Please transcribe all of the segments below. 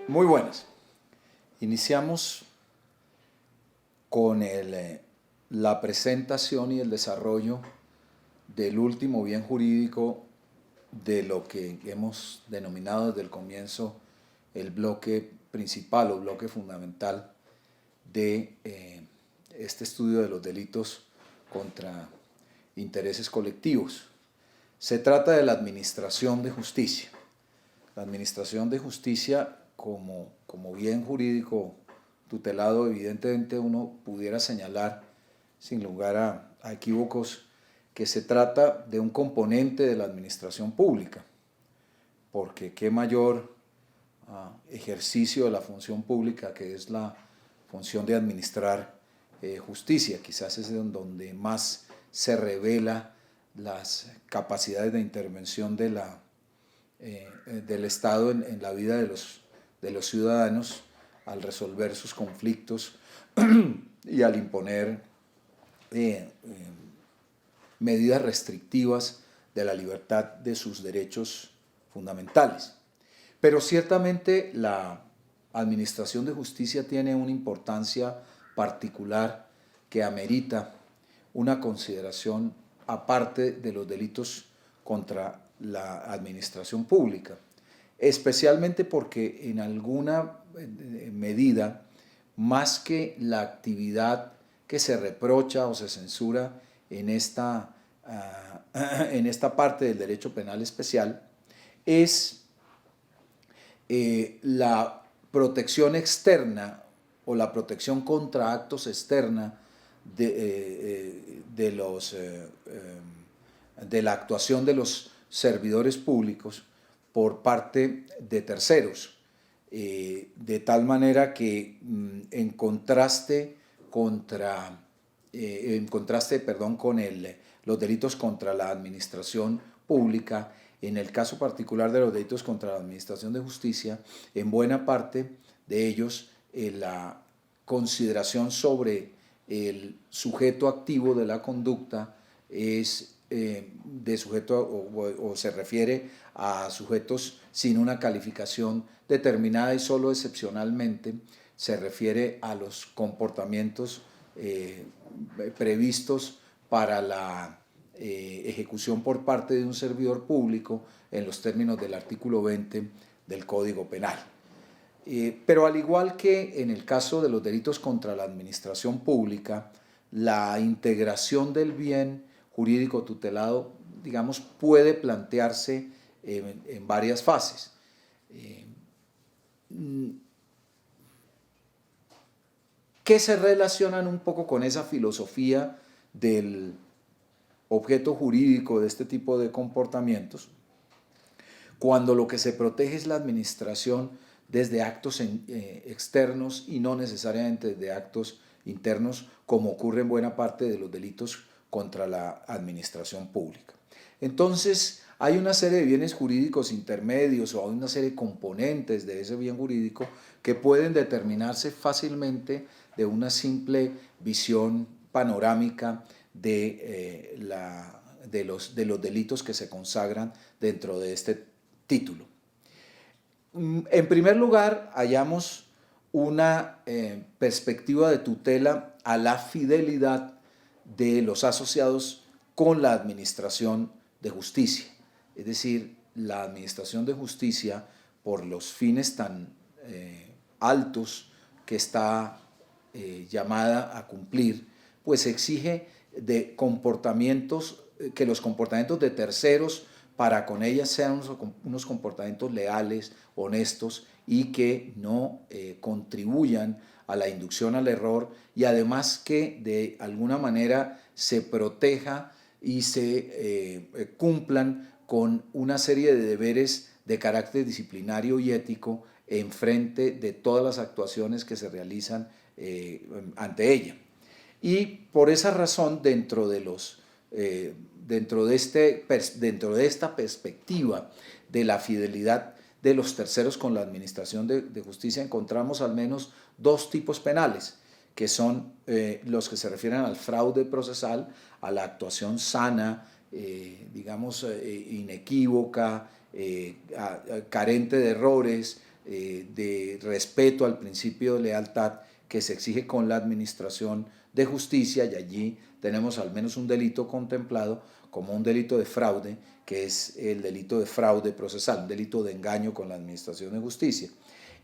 Muy buenas. Iniciamos con la presentación y el desarrollo del último bien jurídico de lo que hemos denominado desde el comienzo el bloque principal o bloque fundamental de este estudio de los delitos contra intereses colectivos. Se trata de la administración de justicia. La administración de justicia como bien jurídico tutelado, evidentemente uno pudiera señalar sin lugar a equívocos que se trata de un componente de la administración pública, porque qué mayor ejercicio de la función pública que es la función de administrar justicia. Quizás es donde más se revela las capacidades de intervención del Estado en la vida de los ciudadanos al resolver sus conflictos y al imponer medidas restrictivas de la libertad de sus derechos fundamentales. Pero ciertamente la administración de justicia tiene una importancia particular que amerita una consideración aparte de los delitos contra la administración pública, especialmente porque en alguna medida, más que la actividad que se reprocha o se censura en esta parte del derecho penal especial, es la protección externa o la protección contra actos externa de la actuación de los servidores públicos por parte de terceros, de tal manera que en contraste con los delitos contra la administración pública, en el caso particular de los delitos contra la administración de justicia, en buena parte de ellos la consideración sobre el sujeto activo de la conducta es de sujeto o se refiere a sujetos sin una calificación determinada y solo excepcionalmente se refiere a los comportamientos previstos para la ejecución por parte de un servidor público en los términos del artículo 20 del Código Penal. Pero al igual que en el caso de los delitos contra la administración pública, la integración del bien jurídico tutelado, digamos, puede plantearse en varias fases. Que se relacionan un poco con esa filosofía del objeto jurídico de este tipo de comportamientos, cuando lo que se protege es la administración desde actos externos y no necesariamente desde actos internos, como ocurre en buena parte de los delitos contra la administración pública. Entonces, hay una serie de bienes jurídicos intermedios o hay una serie de componentes de ese bien jurídico que pueden determinarse fácilmente de una simple visión panorámica de los delitos que se consagran dentro de este título. En primer lugar, hallamos una perspectiva de tutela a la fidelidad de los asociados con la administración de justicia. Es decir, la administración de justicia, por los fines tan altos que está llamada a cumplir, pues exige de comportamientos, que los comportamientos de terceros para con ellas sean unos comportamientos leales, honestos y que no contribuyan a la inducción al error, y además que de alguna manera se proteja y se cumplan con una serie de deberes de carácter disciplinario y ético en frente de todas las actuaciones que se realizan ante ella. Y por esa razón, dentro de esta perspectiva de la fidelidad de los terceros con la administración de justicia, encontramos al menos dos tipos penales, que son los que se refieren al fraude procesal, a la actuación sana, inequívoca, carente de errores, de respeto al principio de lealtad que se exige con la administración de justicia, y allí tenemos al menos un delito contemplado como un delito de fraude, que es el delito de fraude procesal, un delito de engaño con la administración de justicia.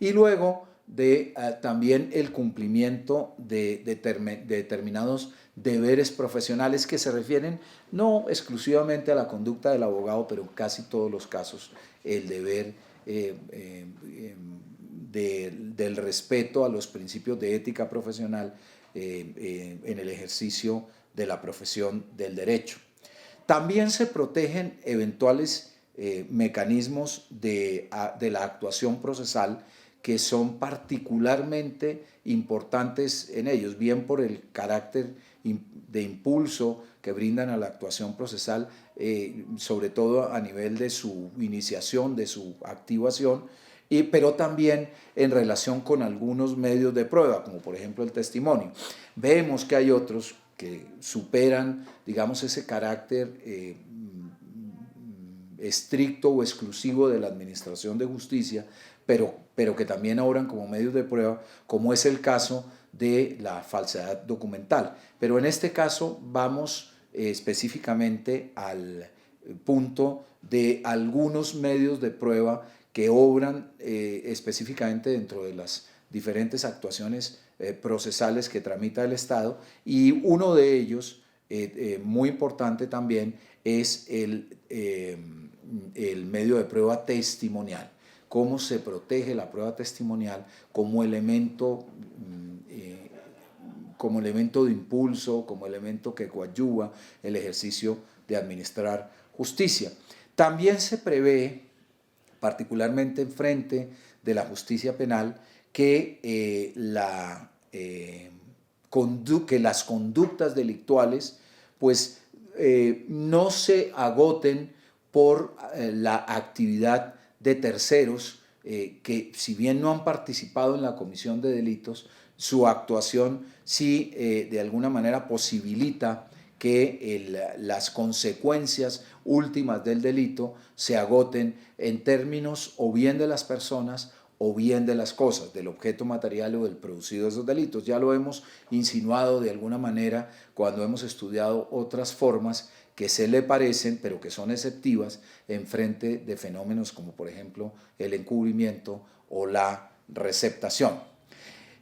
Y luego de también el cumplimiento de determinados deberes profesionales que se refieren no exclusivamente a la conducta del abogado, pero en casi todos los casos el deber del respeto a los principios de ética profesional en el ejercicio de la profesión del derecho. También se protegen eventuales mecanismos de la actuación procesal que son particularmente importantes en ellos, bien por el carácter de impulso que brindan a la actuación procesal, sobre todo a nivel de su iniciación, de su activación, pero también en relación con algunos medios de prueba, como por ejemplo el testimonio. Vemos que hay otros que superan, digamos, ese carácter estricto o exclusivo de la administración de justicia, pero que también obran como medios de prueba, como es el caso de la falsedad documental. Pero en este caso vamos específicamente al punto de algunos medios de prueba que obran específicamente dentro de las diferentes actuaciones procesales que tramita el Estado, y uno de ellos, muy importante también, es el medio de prueba testimonial. Cómo se protege la prueba testimonial como elemento de impulso, como elemento que coadyuva el ejercicio de administrar justicia. También se prevé, particularmente en frente de la justicia penal, que las conductas delictuales pues no se agoten por la actividad de terceros que, si bien no han participado en la comisión de delitos, su actuación sí de alguna manera posibilita que las consecuencias últimas del delito se agoten en términos o bien de las personas o bien de las cosas, del objeto material o del producido de esos delitos. Ya lo hemos insinuado de alguna manera cuando hemos estudiado otras formas que se le parecen, pero que son exceptivas en frente de fenómenos como por ejemplo el encubrimiento o la receptación.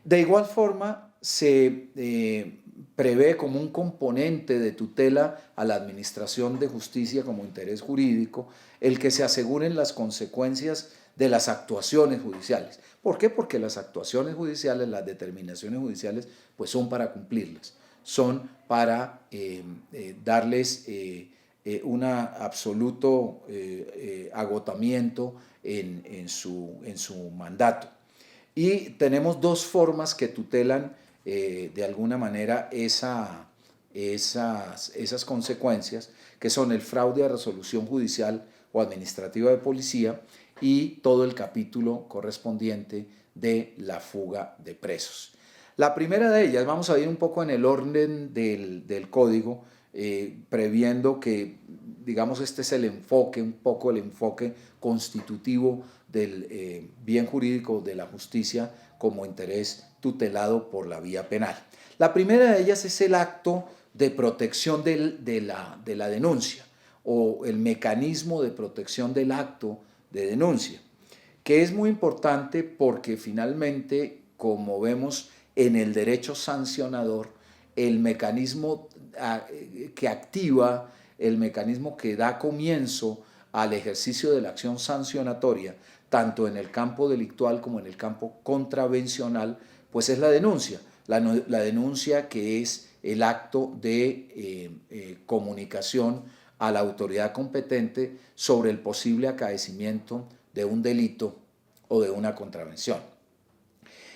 De igual forma, se prevé como un componente de tutela a la administración de justicia como interés jurídico el que se aseguren las consecuencias de las actuaciones judiciales. ¿Por qué? Porque las actuaciones judiciales, las determinaciones judiciales, pues son para cumplirlas, son para darles un absoluto agotamiento en su mandato. Y tenemos dos formas que tutelan de alguna manera esas consecuencias, que son el fraude a resolución judicial o administrativa de policía y todo el capítulo correspondiente de la fuga de presos. La primera de ellas, vamos a ir un poco en el orden del código, previendo que, digamos, este es el enfoque, un poco el enfoque constitutivo del bien jurídico de la justicia como interés tutelado por la vía penal. La primera de ellas es el acto de protección de la denuncia, o el mecanismo de protección del acto de denuncia, que es muy importante porque finalmente, como vemos en el derecho sancionador, el mecanismo que activa, el mecanismo que da comienzo al ejercicio de la acción sancionatoria, tanto en el campo delictual como en el campo contravencional, pues es la denuncia. La denuncia, que es el acto de comunicación a la autoridad competente sobre el posible acaecimiento de un delito o de una contravención.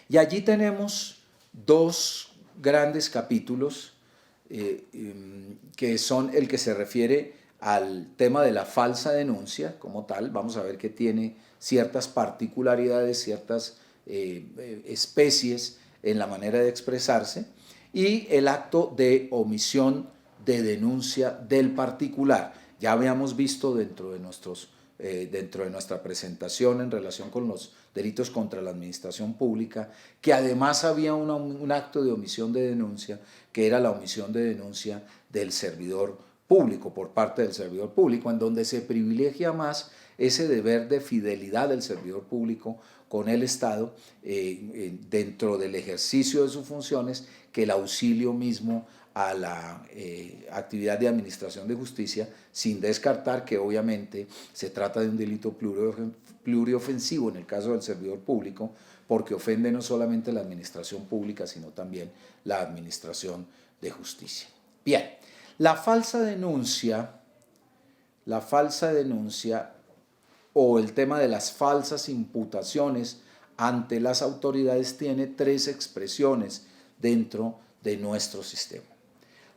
Y allí tenemos dos grandes capítulos que son el que se refiere al tema de la falsa denuncia como tal. Vamos a ver que tiene ciertas particularidades, ciertas especies en la manera de expresarse, y el acto de omisión de denuncia del particular. Ya habíamos visto dentro de nuestros dentro de nuestra presentación en relación con los delitos contra la administración pública, que además había un acto de omisión de denuncia, que era la omisión de denuncia del servidor público, por parte del servidor público, en donde se privilegia más ese deber de fidelidad del servidor público con el Estado dentro del ejercicio de sus funciones que el auxilio mismo a la actividad de administración de justicia, sin descartar que obviamente se trata de un delito pluriofensivo en el caso del servidor público, porque ofende no solamente la administración pública, sino también la administración de justicia. Bien, la falsa denuncia o el tema de las falsas imputaciones ante las autoridades tiene tres expresiones dentro de nuestro sistema.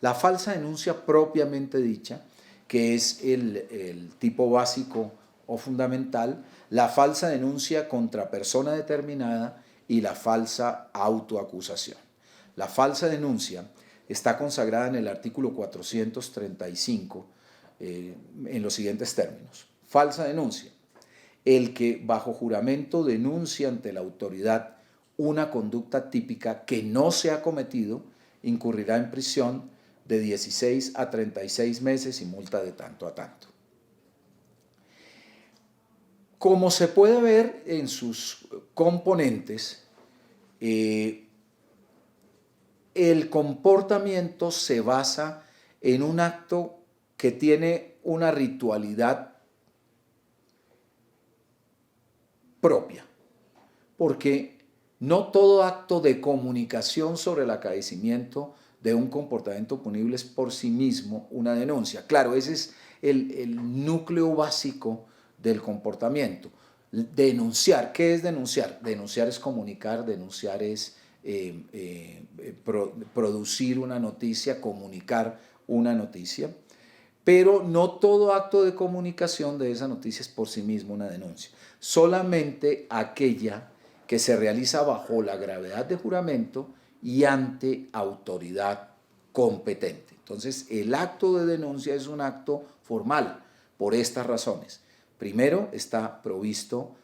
La falsa denuncia propiamente dicha, que es el tipo básico o fundamental, la falsa denuncia contra persona determinada y la falsa autoacusación. La falsa denuncia está consagrada en el artículo 435 en los siguientes términos. Falsa denuncia: el que bajo juramento denuncia ante la autoridad una conducta típica que no se ha cometido, incurrirá en prisión de 16 a 36 meses y multa de tanto a tanto. Como se puede ver en sus componentes, el comportamiento se basa en un acto que tiene una ritualidad propia, porque no todo acto de comunicación sobre el acaecimiento de un comportamiento punible es por sí mismo una denuncia. Claro, ese es el núcleo básico del comportamiento. Denunciar, ¿qué es denunciar? Denunciar es comunicar, denunciar es producir una noticia, comunicar una noticia, pero no todo acto de comunicación de esa noticia es por sí mismo una denuncia, solamente aquella que se realiza bajo la gravedad de juramento y ante autoridad competente. Entonces, el acto de denuncia es un acto formal por estas razones. Primero, está provisto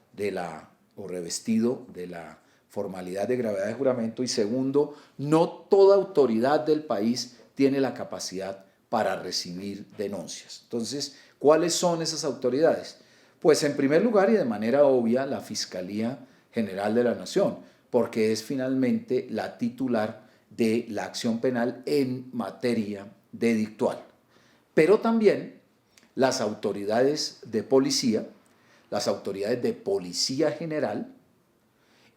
o revestido de la formalidad de gravedad de juramento, y segundo, no toda autoridad del país tiene la capacidad para recibir denuncias. Entonces, ¿cuáles son esas autoridades? Pues en primer lugar y de manera obvia, la Fiscalía General de la Nación, porque es finalmente la titular de la acción penal en materia delictual. Pero también las autoridades de policía, las autoridades de policía general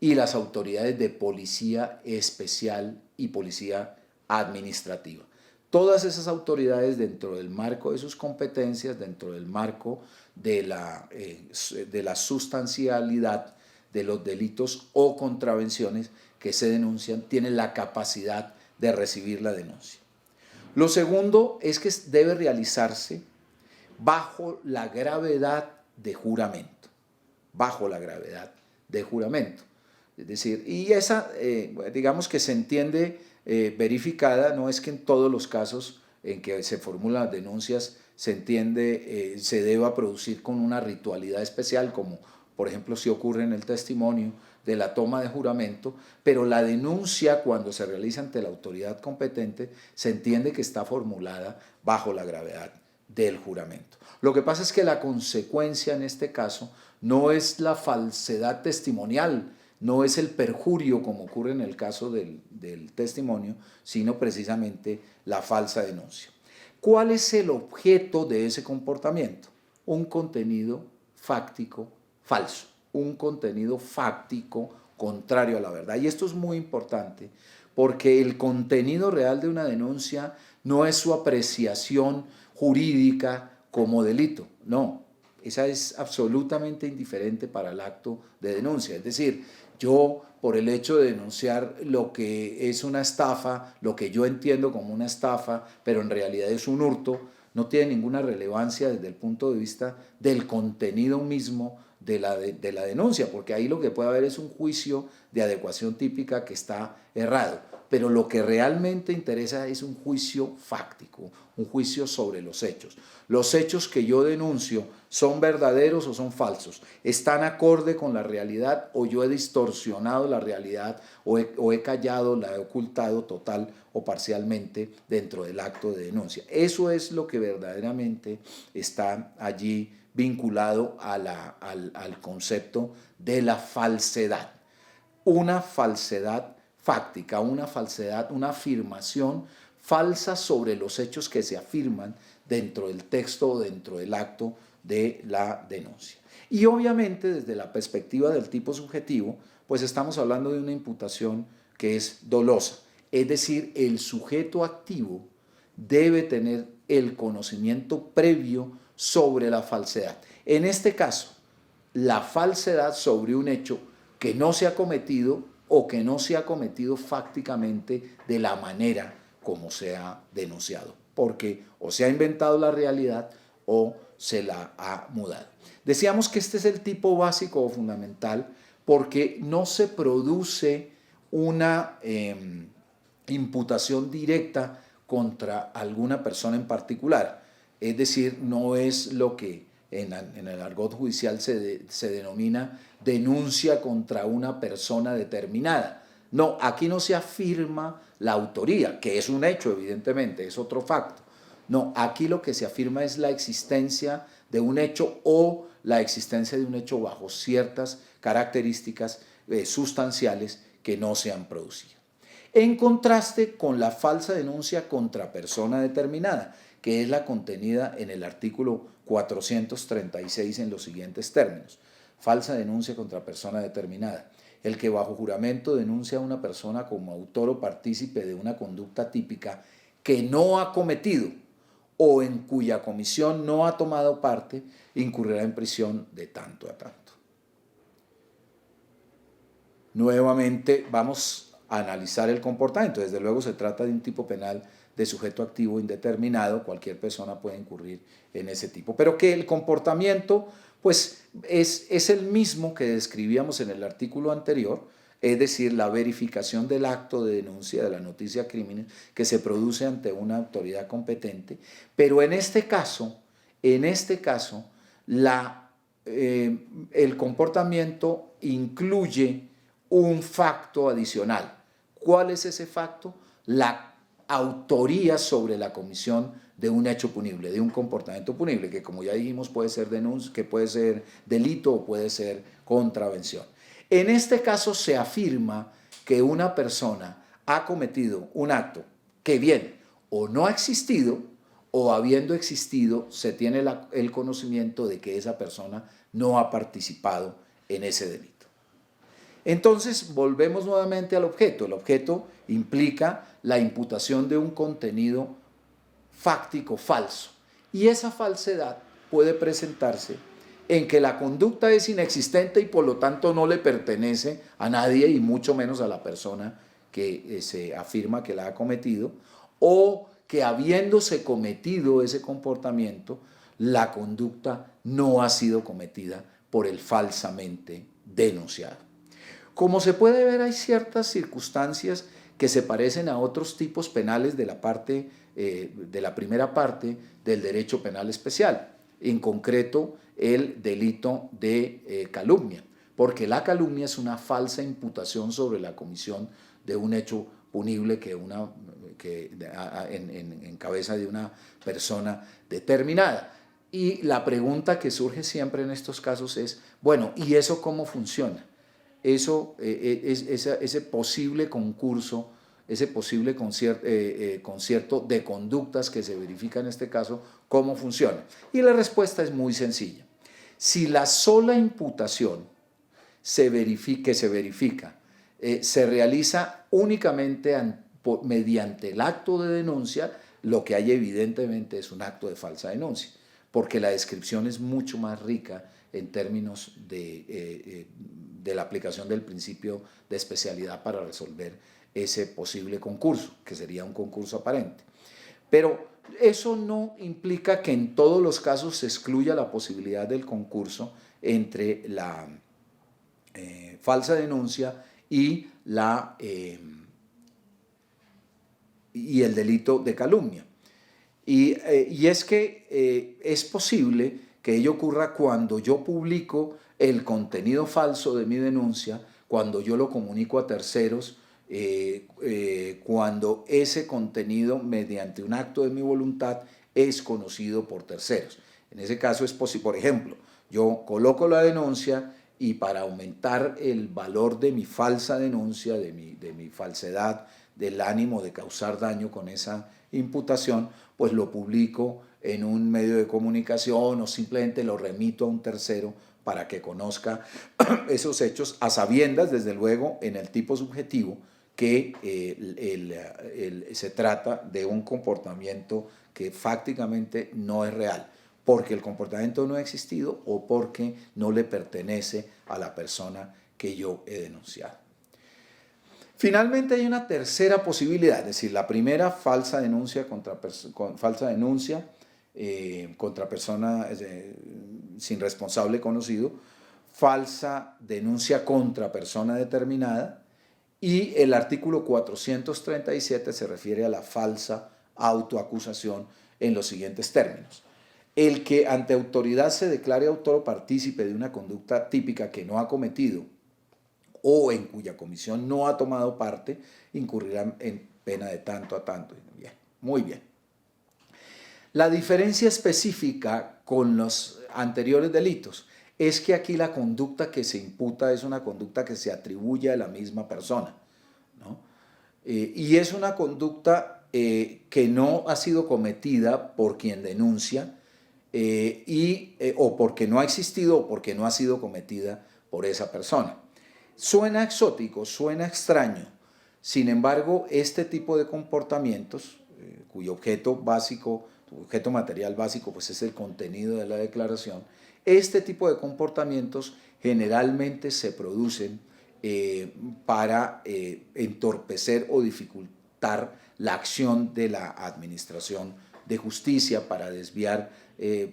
y las autoridades de policía especial y policía administrativa. Todas esas autoridades, dentro del marco de sus competencias, dentro del marco de la sustancialidad de los delitos o contravenciones que se denuncian, tienen la capacidad de recibir la denuncia. Lo segundo es que debe realizarse bajo la gravedad de juramento, bajo la gravedad de juramento. Es decir, y esa, digamos que se entiende verificada, no es que en todos los casos en que se formulan denuncias se entiende, se deba producir con una ritualidad especial, como por ejemplo si ocurre en el testimonio de la toma de juramento, pero la denuncia cuando se realiza ante la autoridad competente se entiende que está formulada bajo la gravedad del juramento. Lo que pasa es que la consecuencia en este caso no es la falsedad testimonial, no es el perjurio como ocurre en el caso del testimonio, sino precisamente la falsa denuncia. ¿Cuál es el objeto de ese comportamiento? Un contenido fáctico falso, un contenido fáctico contrario a la verdad. Y esto es muy importante porque el contenido real de una denuncia no es su apreciación jurídica como delito, no, esa es absolutamente indiferente para el acto de denuncia. Es decir, yo por el hecho de denunciar lo que es una estafa, lo que yo entiendo como una estafa, pero en realidad es un hurto, no tiene ninguna relevancia desde el punto de vista del contenido mismo de la denuncia, porque ahí lo que puede haber es un juicio de adecuación típica que está errado. pero lo que realmente interesa es un juicio fáctico, un juicio sobre los hechos. Los hechos que yo denuncio son verdaderos o son falsos, están acorde con la realidad o yo he distorsionado la realidad o he callado, la he ocultado total o parcialmente dentro del acto de denuncia. Eso es lo que verdaderamente está allí vinculado al concepto de la falsedad. Una falsedad fáctica, una falsedad, una afirmación falsa sobre los hechos que se afirman dentro del texto o dentro del acto de la denuncia. Y obviamente desde la perspectiva del tipo subjetivo, pues estamos hablando de una imputación que es dolosa, es decir, el sujeto activo debe tener el conocimiento previo sobre la falsedad. En este caso, la falsedad sobre un hecho que no se ha cometido o que no se ha cometido fácticamente de la manera como se ha denunciado, porque o se ha inventado la realidad o se la ha mudado. Decíamos que este es el tipo básico o fundamental porque no se produce una imputación directa contra alguna persona en particular. Es decir, no es lo que en el argot judicial se denomina denuncia contra una persona determinada. No, aquí no se afirma la autoría, que es un hecho, evidentemente, es otro facto. No, aquí lo que se afirma es la existencia de un hecho o la existencia de un hecho bajo ciertas características sustanciales que no se han producido. En contraste con la falsa denuncia contra persona determinada, que es la contenida en el artículo 436 en los siguientes términos. Falsa denuncia contra persona determinada. El que bajo juramento denuncia a una persona como autor o partícipe de una conducta típica que no ha cometido o en cuya comisión no ha tomado parte, incurrirá en prisión de tanto a tanto. Nuevamente vamos a analizar el comportamiento. Desde luego se trata de un tipo penal de sujeto activo indeterminado, cualquier persona puede incurrir en ese tipo, pero que el comportamiento pues es el mismo que describíamos en el artículo anterior, es decir, la verificación del acto de denuncia de la noticia criminal que se produce ante una autoridad competente, pero en este caso el comportamiento incluye un facto adicional. ¿Cuál es ese facto? La autoría sobre la comisión de un hecho punible, de un comportamiento punible, que como ya dijimos puede ser denuncia, que puede ser delito o puede ser contravención. En este caso se afirma que una persona ha cometido un acto que bien o no ha existido o habiendo existido se tiene el conocimiento de que esa persona no ha participado en ese delito. Entonces volvemos nuevamente al objeto. El objeto implica la imputación de un contenido fáctico falso. Y esa falsedad puede presentarse en que la conducta es inexistente y por lo tanto no le pertenece a nadie y mucho menos a la persona que se afirma que la ha cometido, o que habiéndose cometido ese comportamiento, la conducta no ha sido cometida por el falsamente denunciado. Como se puede ver, hay ciertas circunstancias que se parecen a otros tipos penales de la primera parte del derecho penal especial, en concreto el delito de calumnia, porque la calumnia es una falsa imputación sobre la comisión de un hecho punible en cabeza de una persona determinada. Y la pregunta que surge siempre en estos casos es, bueno, ¿y eso cómo funciona? Ese posible concurso, ese posible concierto de conductas que se verifica en este caso, ¿cómo funciona? Y la respuesta es muy sencilla. Si la sola imputación se realiza únicamente mediante el acto de denuncia, lo que hay evidentemente es un acto de falsa denuncia, porque la descripción es mucho más rica en términos de la aplicación del principio de especialidad para resolver ese posible concurso, que sería un concurso aparente. Pero eso no implica que en todos los casos se excluya la posibilidad del concurso entre la falsa denuncia y y el delito de calumnia. Y es que es posible que ello ocurra cuando yo publico el contenido falso de mi denuncia, cuando yo lo comunico a terceros, cuando ese contenido, mediante un acto de mi voluntad, es conocido por terceros. En ese caso es posible, por ejemplo, yo coloco la denuncia y para aumentar el valor de mi falsa denuncia, de mi falsedad, del ánimo de causar daño con esa imputación, pues lo publico en un medio de comunicación o simplemente lo remito a un tercero para que conozca esos hechos, a sabiendas, desde luego, en el tipo subjetivo, que se trata de un comportamiento que fácticamente no es real, porque el comportamiento no ha existido o porque no le pertenece a la persona que yo he denunciado. Finalmente hay una tercera posibilidad, es decir, la primera, falsa denuncia contra persona sin responsable conocido, falsa denuncia contra persona determinada, y el artículo 437 se refiere a la falsa autoacusación en los siguientes términos. El que ante autoridad se declare autor o partícipe de una conducta típica que no ha cometido o en cuya comisión no ha tomado parte, incurrirá en pena de tanto a tanto. Bien, muy bien. La diferencia específica con los anteriores delitos es que aquí la conducta que se imputa es una conducta que se atribuye a la misma persona, ¿no? Y es una conducta que no ha sido cometida por quien denuncia o porque no ha existido o porque no ha sido cometida por esa persona. Suena exótico, suena extraño. Sin embargo, este tipo de comportamientos, cuyo objeto material básico, pues es el contenido de la declaración, este tipo de comportamientos generalmente se producen para entorpecer o dificultar la acción de la administración de justicia, para desviar,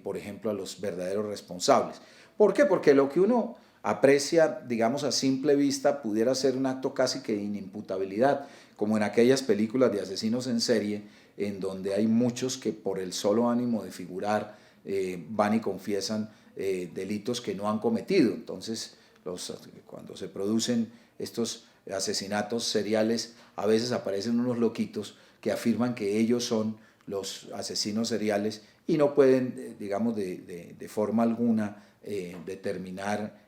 por ejemplo, a los verdaderos responsables. ¿Por qué? Porque lo que uno aprecia, digamos, a simple vista, pudiera ser un acto casi que de inimputabilidad, como en aquellas películas de asesinos en serie, en donde hay muchos que por el solo ánimo de figurar van y confiesan delitos que no han cometido. Entonces, cuando se producen estos asesinatos seriales, a veces aparecen unos loquitos que afirman que ellos son los asesinos seriales y no pueden, digamos, de forma alguna determinar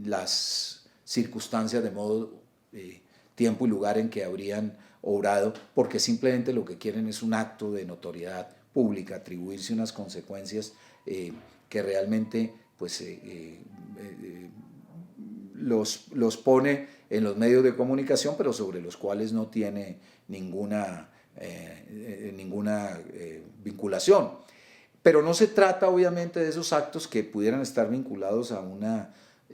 las circunstancias de modo, tiempo y lugar en que habrían obrado, porque simplemente lo que quieren es un acto de notoriedad pública, atribuirse unas consecuencias que realmente pues, los pone en los medios de comunicación, pero sobre los cuales no tiene ninguna vinculación. Pero no se trata obviamente de esos actos que pudieran estar vinculados a una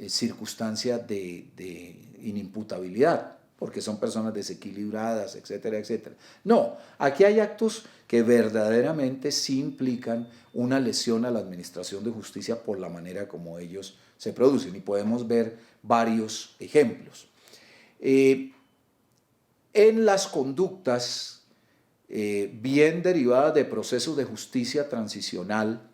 circunstancia de inimputabilidad, porque son personas desequilibradas, etcétera, etcétera. No, aquí hay actos que verdaderamente sí implican una lesión a la administración de justicia por la manera como ellos se producen, y podemos ver varios ejemplos. En las conductas bien derivadas de procesos de justicia transicional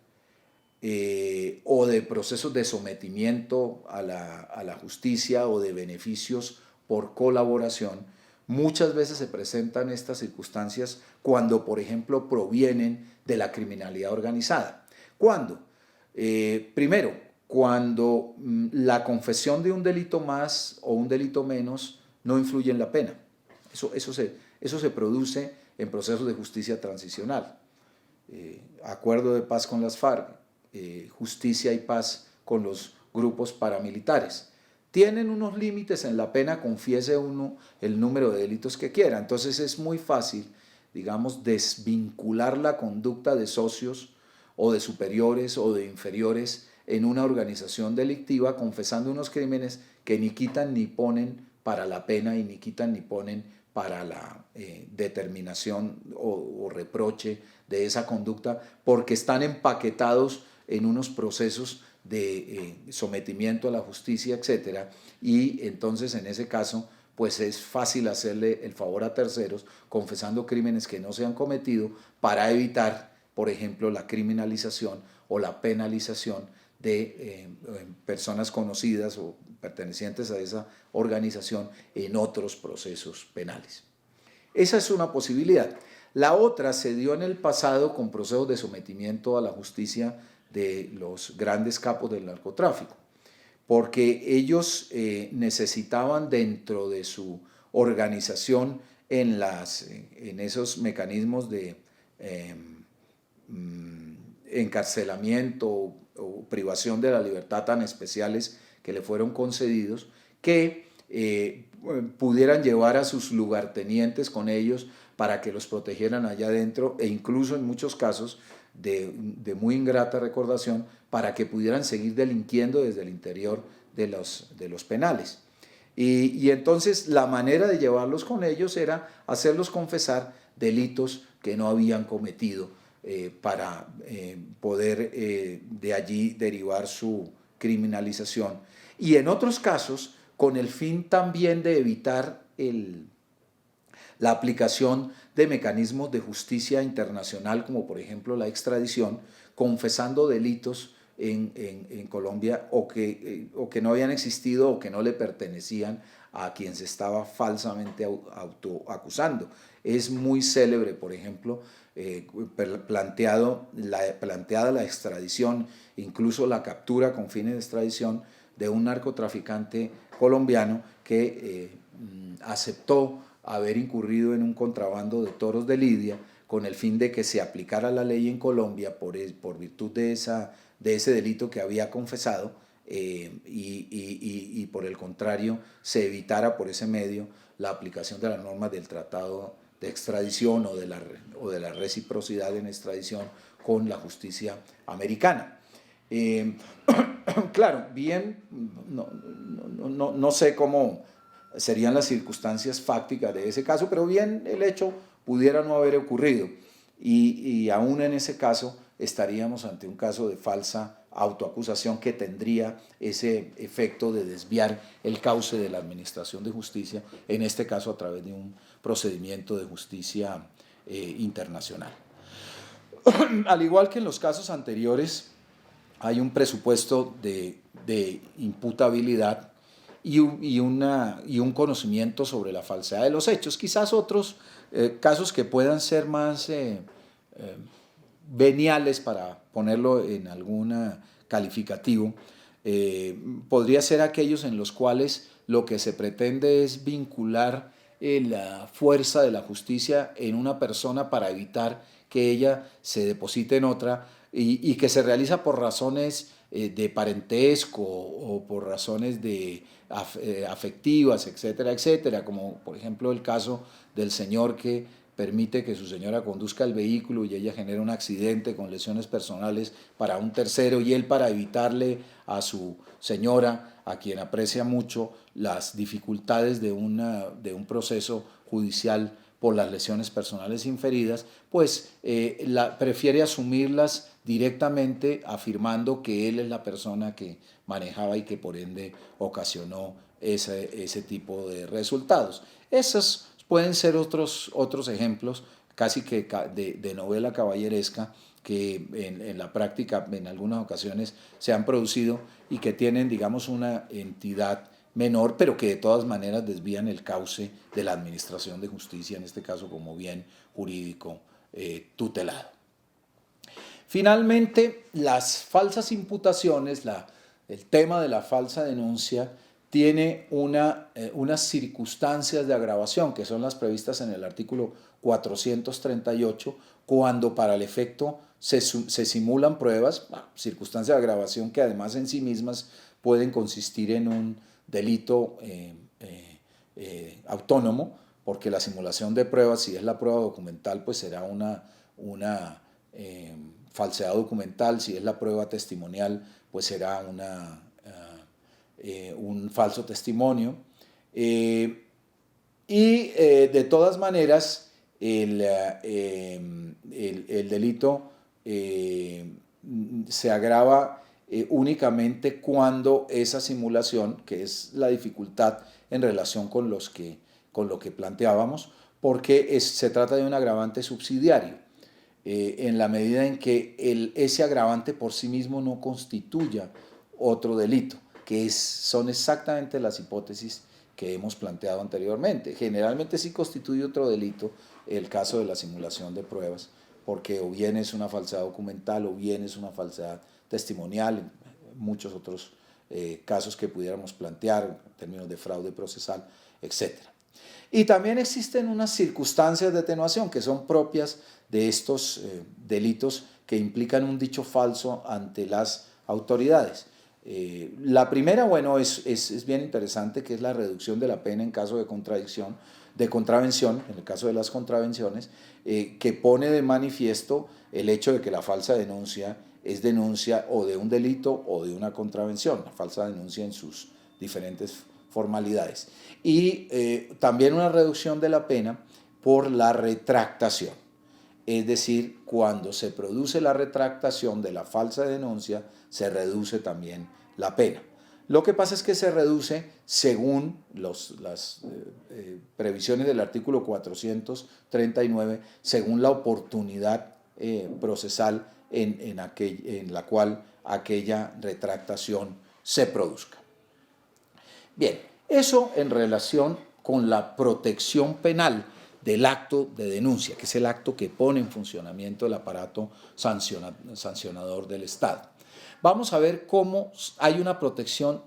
o de procesos de sometimiento a la justicia o de beneficios por colaboración, muchas veces se presentan estas circunstancias cuando, por ejemplo, provienen de la criminalidad organizada. ¿Cuándo? Primero, cuando la confesión de un delito más o un delito menos no influye en la pena. Eso se produce en procesos de justicia transicional. Acuerdo de paz con las FARC, justicia y paz con los grupos paramilitares. Tienen unos límites en la pena, confiese uno el número de delitos que quiera. Entonces es muy fácil, digamos, desvincular la conducta de socios o de superiores o de inferiores en una organización delictiva, confesando unos crímenes que ni quitan ni ponen para la pena y ni quitan ni ponen para la determinación o reproche de esa conducta, porque están empaquetados en unos procesos de sometimiento a la justicia, etcétera, y entonces en ese caso pues es fácil hacerle el favor a terceros confesando crímenes que no se han cometido para evitar, por ejemplo, la criminalización o la penalización de personas conocidas o pertenecientes a esa organización en otros procesos penales. Esa es una posibilidad. La otra se dio en el pasado con procesos de sometimiento a la justicia de los grandes capos del narcotráfico, porque ellos necesitaban dentro de su organización en esos mecanismos de encarcelamiento o privación de la libertad tan especiales que le fueron concedidos, que pudieran llevar a sus lugartenientes con ellos para que los protegieran allá adentro, e incluso en muchos casos de muy ingrata recordación, para que pudieran seguir delinquiendo desde el interior de los penales. Y entonces la manera de llevarlos con ellos era hacerlos confesar delitos que no habían cometido, para poder de allí derivar su criminalización. Y en otros casos, con el fin también de evitar la aplicación de mecanismos de justicia internacional, como por ejemplo la extradición, confesando delitos en Colombia o que no habían existido o que no le pertenecían a quien se estaba falsamente autoacusando. Es muy célebre, por ejemplo, planteada la extradición, incluso la captura con fines de extradición de un narcotraficante colombiano que aceptó haber incurrido en un contrabando de toros de Lidia con el fin de que se aplicara la ley en Colombia por virtud de ese delito que había confesado, y por el contrario se evitara por ese medio la aplicación de las normas del tratado de extradición o de la reciprocidad en extradición con la justicia americana. Claro, bien, no sé cómo serían las circunstancias fácticas de ese caso, pero bien el hecho pudiera no haber ocurrido, y aún en ese caso estaríamos ante un caso de falsa autoacusación que tendría ese efecto de desviar el cauce de la administración de justicia, en este caso a través de un procedimiento de justicia internacional. Al igual que en los casos anteriores, hay un presupuesto de imputabilidad y un conocimiento sobre la falsedad de los hechos. Quizás otros casos que puedan ser más veniales, para ponerlo en algún calificativo, podría ser aquellos en los cuales lo que se pretende es vincular la fuerza de la justicia en una persona para evitar que ella se deposite en otra, y que se realiza por razones de parentesco o por razones afectivas, etcétera, etcétera, como por ejemplo el caso del señor que permite que su señora conduzca el vehículo y ella genera un accidente con lesiones personales para un tercero, y él, para evitarle a su señora, a quien aprecia mucho, las dificultades de un proceso judicial por las lesiones personales inferidas, pues prefiere asumirlas directamente, afirmando que él es la persona que manejaba y que por ende ocasionó ese tipo de resultados. Esos pueden ser otros ejemplos casi que de novela caballeresca que en la práctica en algunas ocasiones se han producido y que tienen, digamos, una entidad menor, pero que de todas maneras desvían el cauce de la administración de justicia, en este caso como bien jurídico tutelado. Finalmente, las falsas imputaciones, el tema de la falsa denuncia, tiene unas circunstancias de agravación que son las previstas en el artículo 438, cuando para el efecto se simulan pruebas, circunstancias de agravación que además en sí mismas pueden consistir en un delito autónomo, porque la simulación de pruebas, si es la prueba documental, pues será una falsedad documental; si es la prueba testimonial, pues será un falso testimonio. De todas maneras, el delito se agrava únicamente cuando esa simulación, que es la dificultad en relación con lo que planteábamos, porque se trata de un agravante subsidiario, en la medida en que ese agravante por sí mismo no constituya otro delito, que son exactamente las hipótesis que hemos planteado anteriormente. Generalmente sí constituye otro delito el caso de la simulación de pruebas, porque o bien es una falsedad documental o bien es una falsedad testimonial, muchos otros casos que pudiéramos plantear en términos de fraude procesal, etc. Y también existen unas circunstancias de atenuación que son propias de estos delitos que implican un dicho falso ante las autoridades. La primera, bueno, es bien interesante, que es la reducción de la pena en caso de contravención, en el caso de las contravenciones, que pone de manifiesto el hecho de que la falsa denuncia es denuncia o de un delito o de una contravención, la falsa denuncia en sus diferentes formalidades. Y también una reducción de la pena por la retractación. Es decir, cuando se produce la retractación de la falsa denuncia, se reduce también la pena. Lo que pasa es que se reduce según las previsiones del artículo 439, según la oportunidad procesal en la cual aquella retractación se produzca. Bien, eso en relación con la protección penal del acto de denuncia, que es el acto que pone en funcionamiento el aparato sancionador del Estado. Vamos a ver cómo hay una protección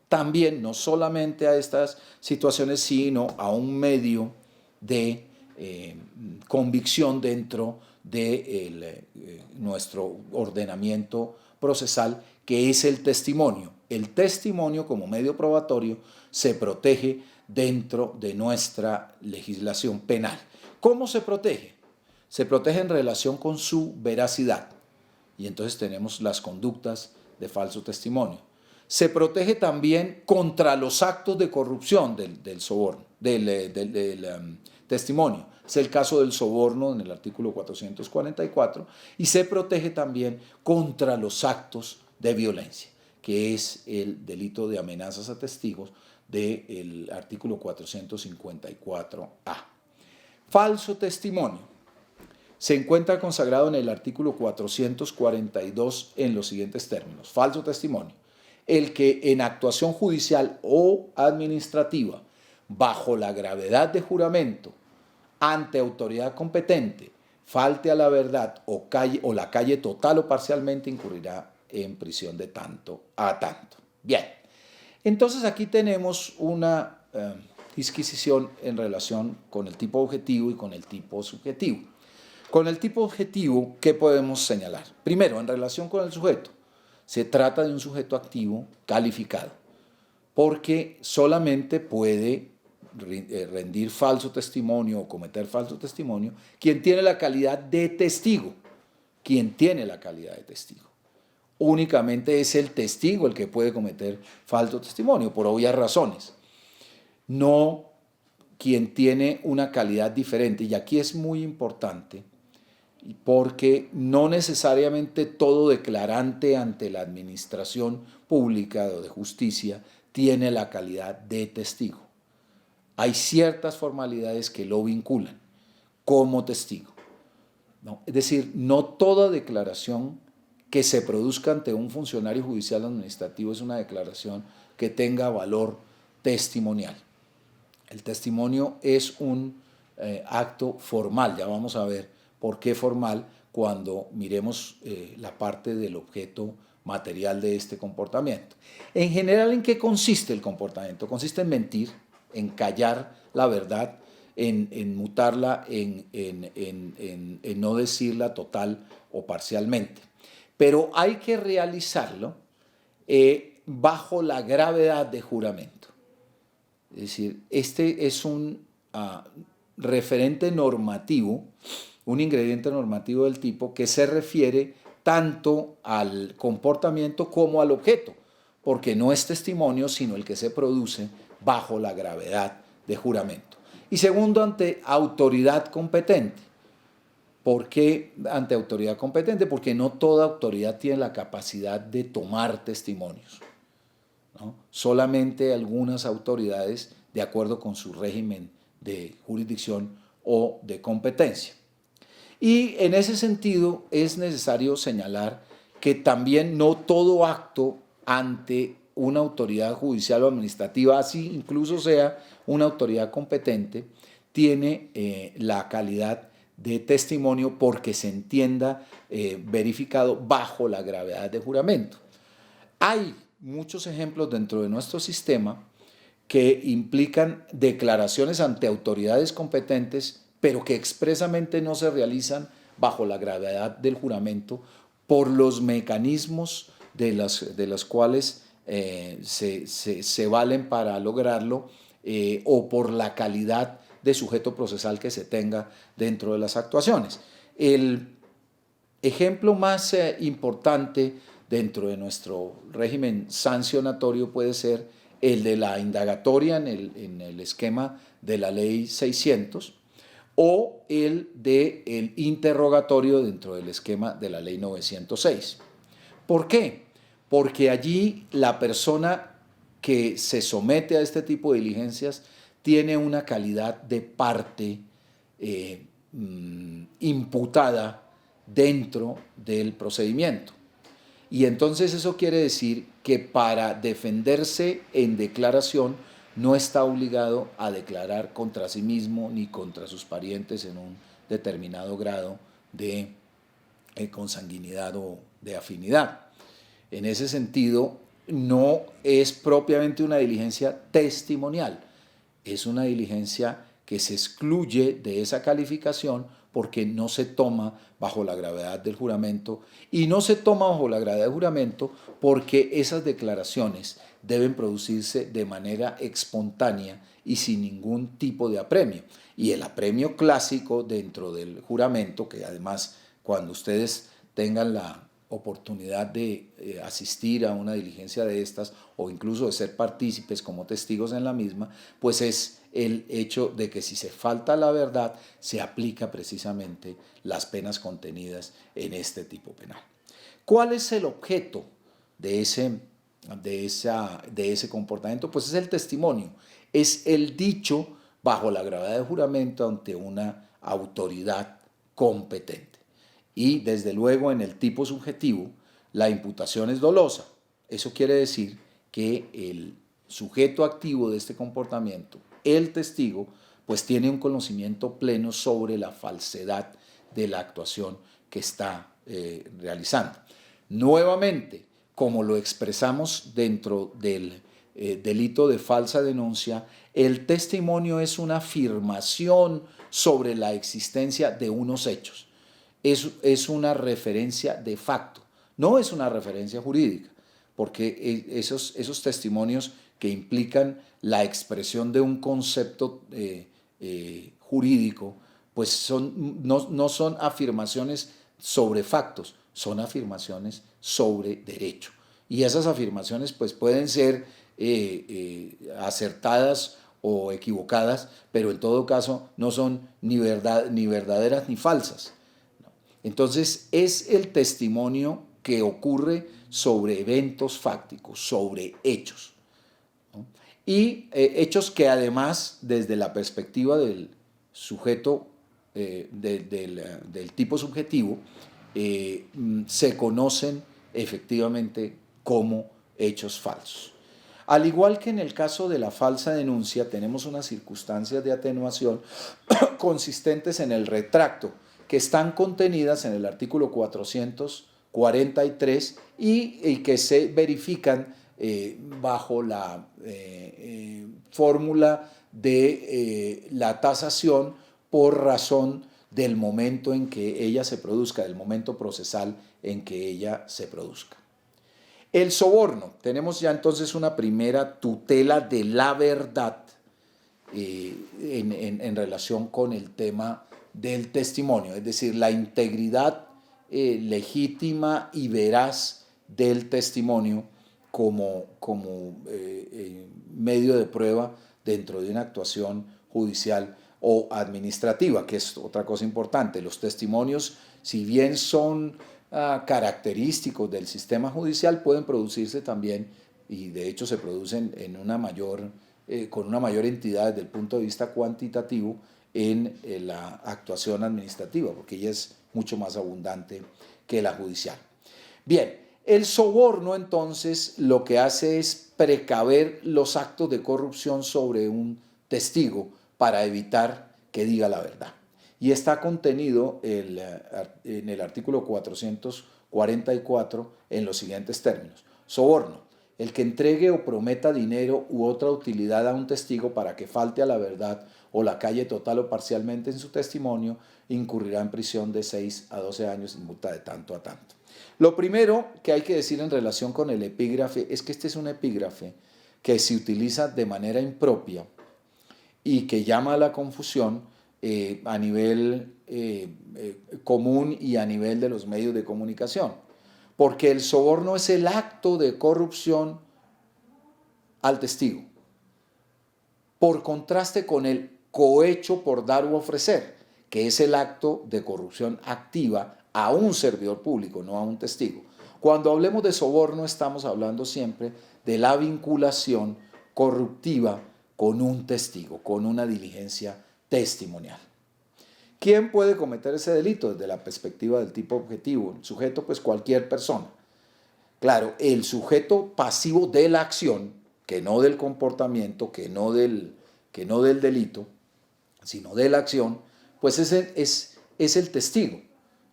también, no solamente a estas situaciones, sino a un medio de convicción dentro de nuestro ordenamiento procesal, que es el testimonio. El testimonio como medio probatorio se protege dentro de nuestra legislación penal. ¿Cómo se protege? Se protege en relación con su veracidad. Y entonces tenemos las conductas de falso testimonio. Se protege también contra los actos de corrupción del soborno, del testimonio. Es el caso del soborno en el artículo 444. Y se protege también contra los actos de violencia, que es el delito de amenazas a testigos del artículo 454A. Falso testimonio. Se encuentra consagrado en el artículo 442 en los siguientes términos. Falso testimonio: el que en actuación judicial o administrativa, bajo la gravedad de juramento, ante autoridad competente, falte a la verdad o la calle total o parcialmente, incurrirá en prisión de tanto a tanto. Bien, entonces aquí tenemos una disquisición en relación con el tipo objetivo y con el tipo subjetivo. Con el tipo objetivo, ¿qué podemos señalar? Primero, en relación con el sujeto, se trata de un sujeto activo calificado, porque solamente puede rendir falso testimonio o cometer falso testimonio quien tiene la calidad de testigo, Únicamente es el testigo el que puede cometer falso testimonio, por obvias razones, no quien tiene una calidad diferente. Y aquí es muy importante, porque no necesariamente todo declarante ante la administración pública o de justicia tiene la calidad de testigo. Hay ciertas formalidades que lo vinculan como testigo, ¿no? Es decir, no toda declaración que se produzca ante un funcionario judicial administrativo es una declaración que tenga valor testimonial. El testimonio es un acto formal, ya vamos a ver por qué formal cuando miremos la parte del objeto material de este comportamiento. En general, ¿en qué consiste el comportamiento? Consiste en mentir, en callar la verdad, en mutarla, en no decirla total o parcialmente. Pero hay que realizarlo bajo la gravedad de juramento. Es decir, este es un referente normativo, un ingrediente normativo del tipo que se refiere tanto al comportamiento como al objeto, porque no es testimonio, sino el que se produce bajo la gravedad de juramento. Y segundo, ante autoridad competente. ¿Por qué ante autoridad competente? Porque no toda autoridad tiene la capacidad de tomar testimonios, ¿no? Solamente algunas autoridades, de acuerdo con su régimen de jurisdicción o de competencia. Y en ese sentido es necesario señalar que también no todo acto ante una autoridad judicial o administrativa, así incluso sea una autoridad competente, tiene la calidad de testimonio porque se entienda verificado bajo la gravedad de juramento. Hay muchos ejemplos dentro de nuestro sistema que implican declaraciones ante autoridades competentes, pero que expresamente no se realizan bajo la gravedad del juramento por los mecanismos de los cuales se valen para lograrlo o por la calidad de sujeto procesal que se tenga dentro de las actuaciones. El ejemplo más importante dentro de nuestro régimen sancionatorio puede ser el de la indagatoria en el esquema de la ley 600 o el del interrogatorio dentro del esquema de la ley 906. ¿Por qué? Porque allí la persona que se somete a este tipo de diligencias tiene una calidad de parte imputada dentro del procedimiento. Y entonces eso quiere decir que para defenderse en declaración no está obligado a declarar contra sí mismo ni contra sus parientes en un determinado grado de consanguinidad o de afinidad. En ese sentido, no es propiamente una diligencia testimonial, es una diligencia que se excluye de esa calificación porque no se toma bajo la gravedad del juramento y no se toma bajo la gravedad del juramento porque esas declaraciones deben producirse de manera espontánea y sin ningún tipo de apremio. Y el apremio clásico dentro del juramento, que además cuando ustedes tengan la oportunidad de asistir a una diligencia de estas o incluso de ser partícipes como testigos en la misma, pues es el hecho de que si se falta la verdad, se aplica precisamente las penas contenidas en este tipo penal. ¿Cuál es el objeto de ese comportamiento? Pues es el testimonio, es el dicho bajo la gravedad de juramento ante una autoridad competente. Y desde luego en el tipo subjetivo, la imputación es dolosa. Eso quiere decir que el sujeto activo de este comportamiento, el testigo, pues tiene un conocimiento pleno sobre la falsedad de la actuación que está realizando. Nuevamente, como lo expresamos dentro del delito de falsa denuncia, el testimonio es una afirmación sobre la existencia de unos hechos. Es una referencia de facto, no es una referencia jurídica, porque esos testimonios que implican la expresión de un concepto jurídico, pues no son afirmaciones sobre factos, son afirmaciones sobre derecho. Y esas afirmaciones pues pueden ser acertadas o equivocadas, pero en todo caso no son ni verdaderas ni falsas. Entonces es el testimonio que ocurre sobre eventos fácticos, sobre hechos, ¿no? Y hechos que además desde la perspectiva del sujeto, del tipo subjetivo, se conocen efectivamente como hechos falsos. Al igual que en el caso de la falsa denuncia, tenemos unas circunstancias de atenuación consistentes en el retracto, que están contenidas en el artículo 443 y que se verifican bajo la fórmula de la tasación por razón del momento en que ella se produzca, del momento procesal en que ella se produzca. El soborno, tenemos ya entonces una primera tutela de la verdad en relación con el tema del testimonio, es decir, la integridad legítima y veraz del testimonio como medio de prueba dentro de una actuación judicial o administrativa, que es otra cosa importante. Los testimonios, si bien son característicos del sistema judicial, pueden producirse también, y de hecho se producen en con una mayor entidad desde el punto de vista cuantitativo en la actuación administrativa, porque ella es mucho más abundante que la judicial. Bien, el soborno entonces lo que hace es precaver los actos de corrupción sobre un testigo para evitar que diga la verdad. Y está contenido en el artículo 444 en los siguientes términos. Soborno: el que entregue o prometa dinero u otra utilidad a un testigo para que falte a la verdad o la calle total o parcialmente en su testimonio, incurrirá en prisión de 6 a 12 años y multa de tanto a tanto. Lo primero que hay que decir en relación con el epígrafe es que este es un epígrafe que se utiliza de manera impropia y que llama a la confusión a nivel común y a nivel de los medios de comunicación. Porque el soborno es el acto de corrupción al testigo, por contraste con el cohecho por dar u ofrecer, que es el acto de corrupción activa a un servidor público, no a un testigo. Cuando hablemos de soborno estamos hablando siempre de la vinculación corruptiva con un testigo, con una diligencia testimonial. ¿Quién puede cometer ese delito desde la perspectiva del tipo objetivo? El sujeto, pues cualquier persona. Claro, el sujeto pasivo de la acción, que no del comportamiento, que no del delito, sino de la acción, pues es el testigo,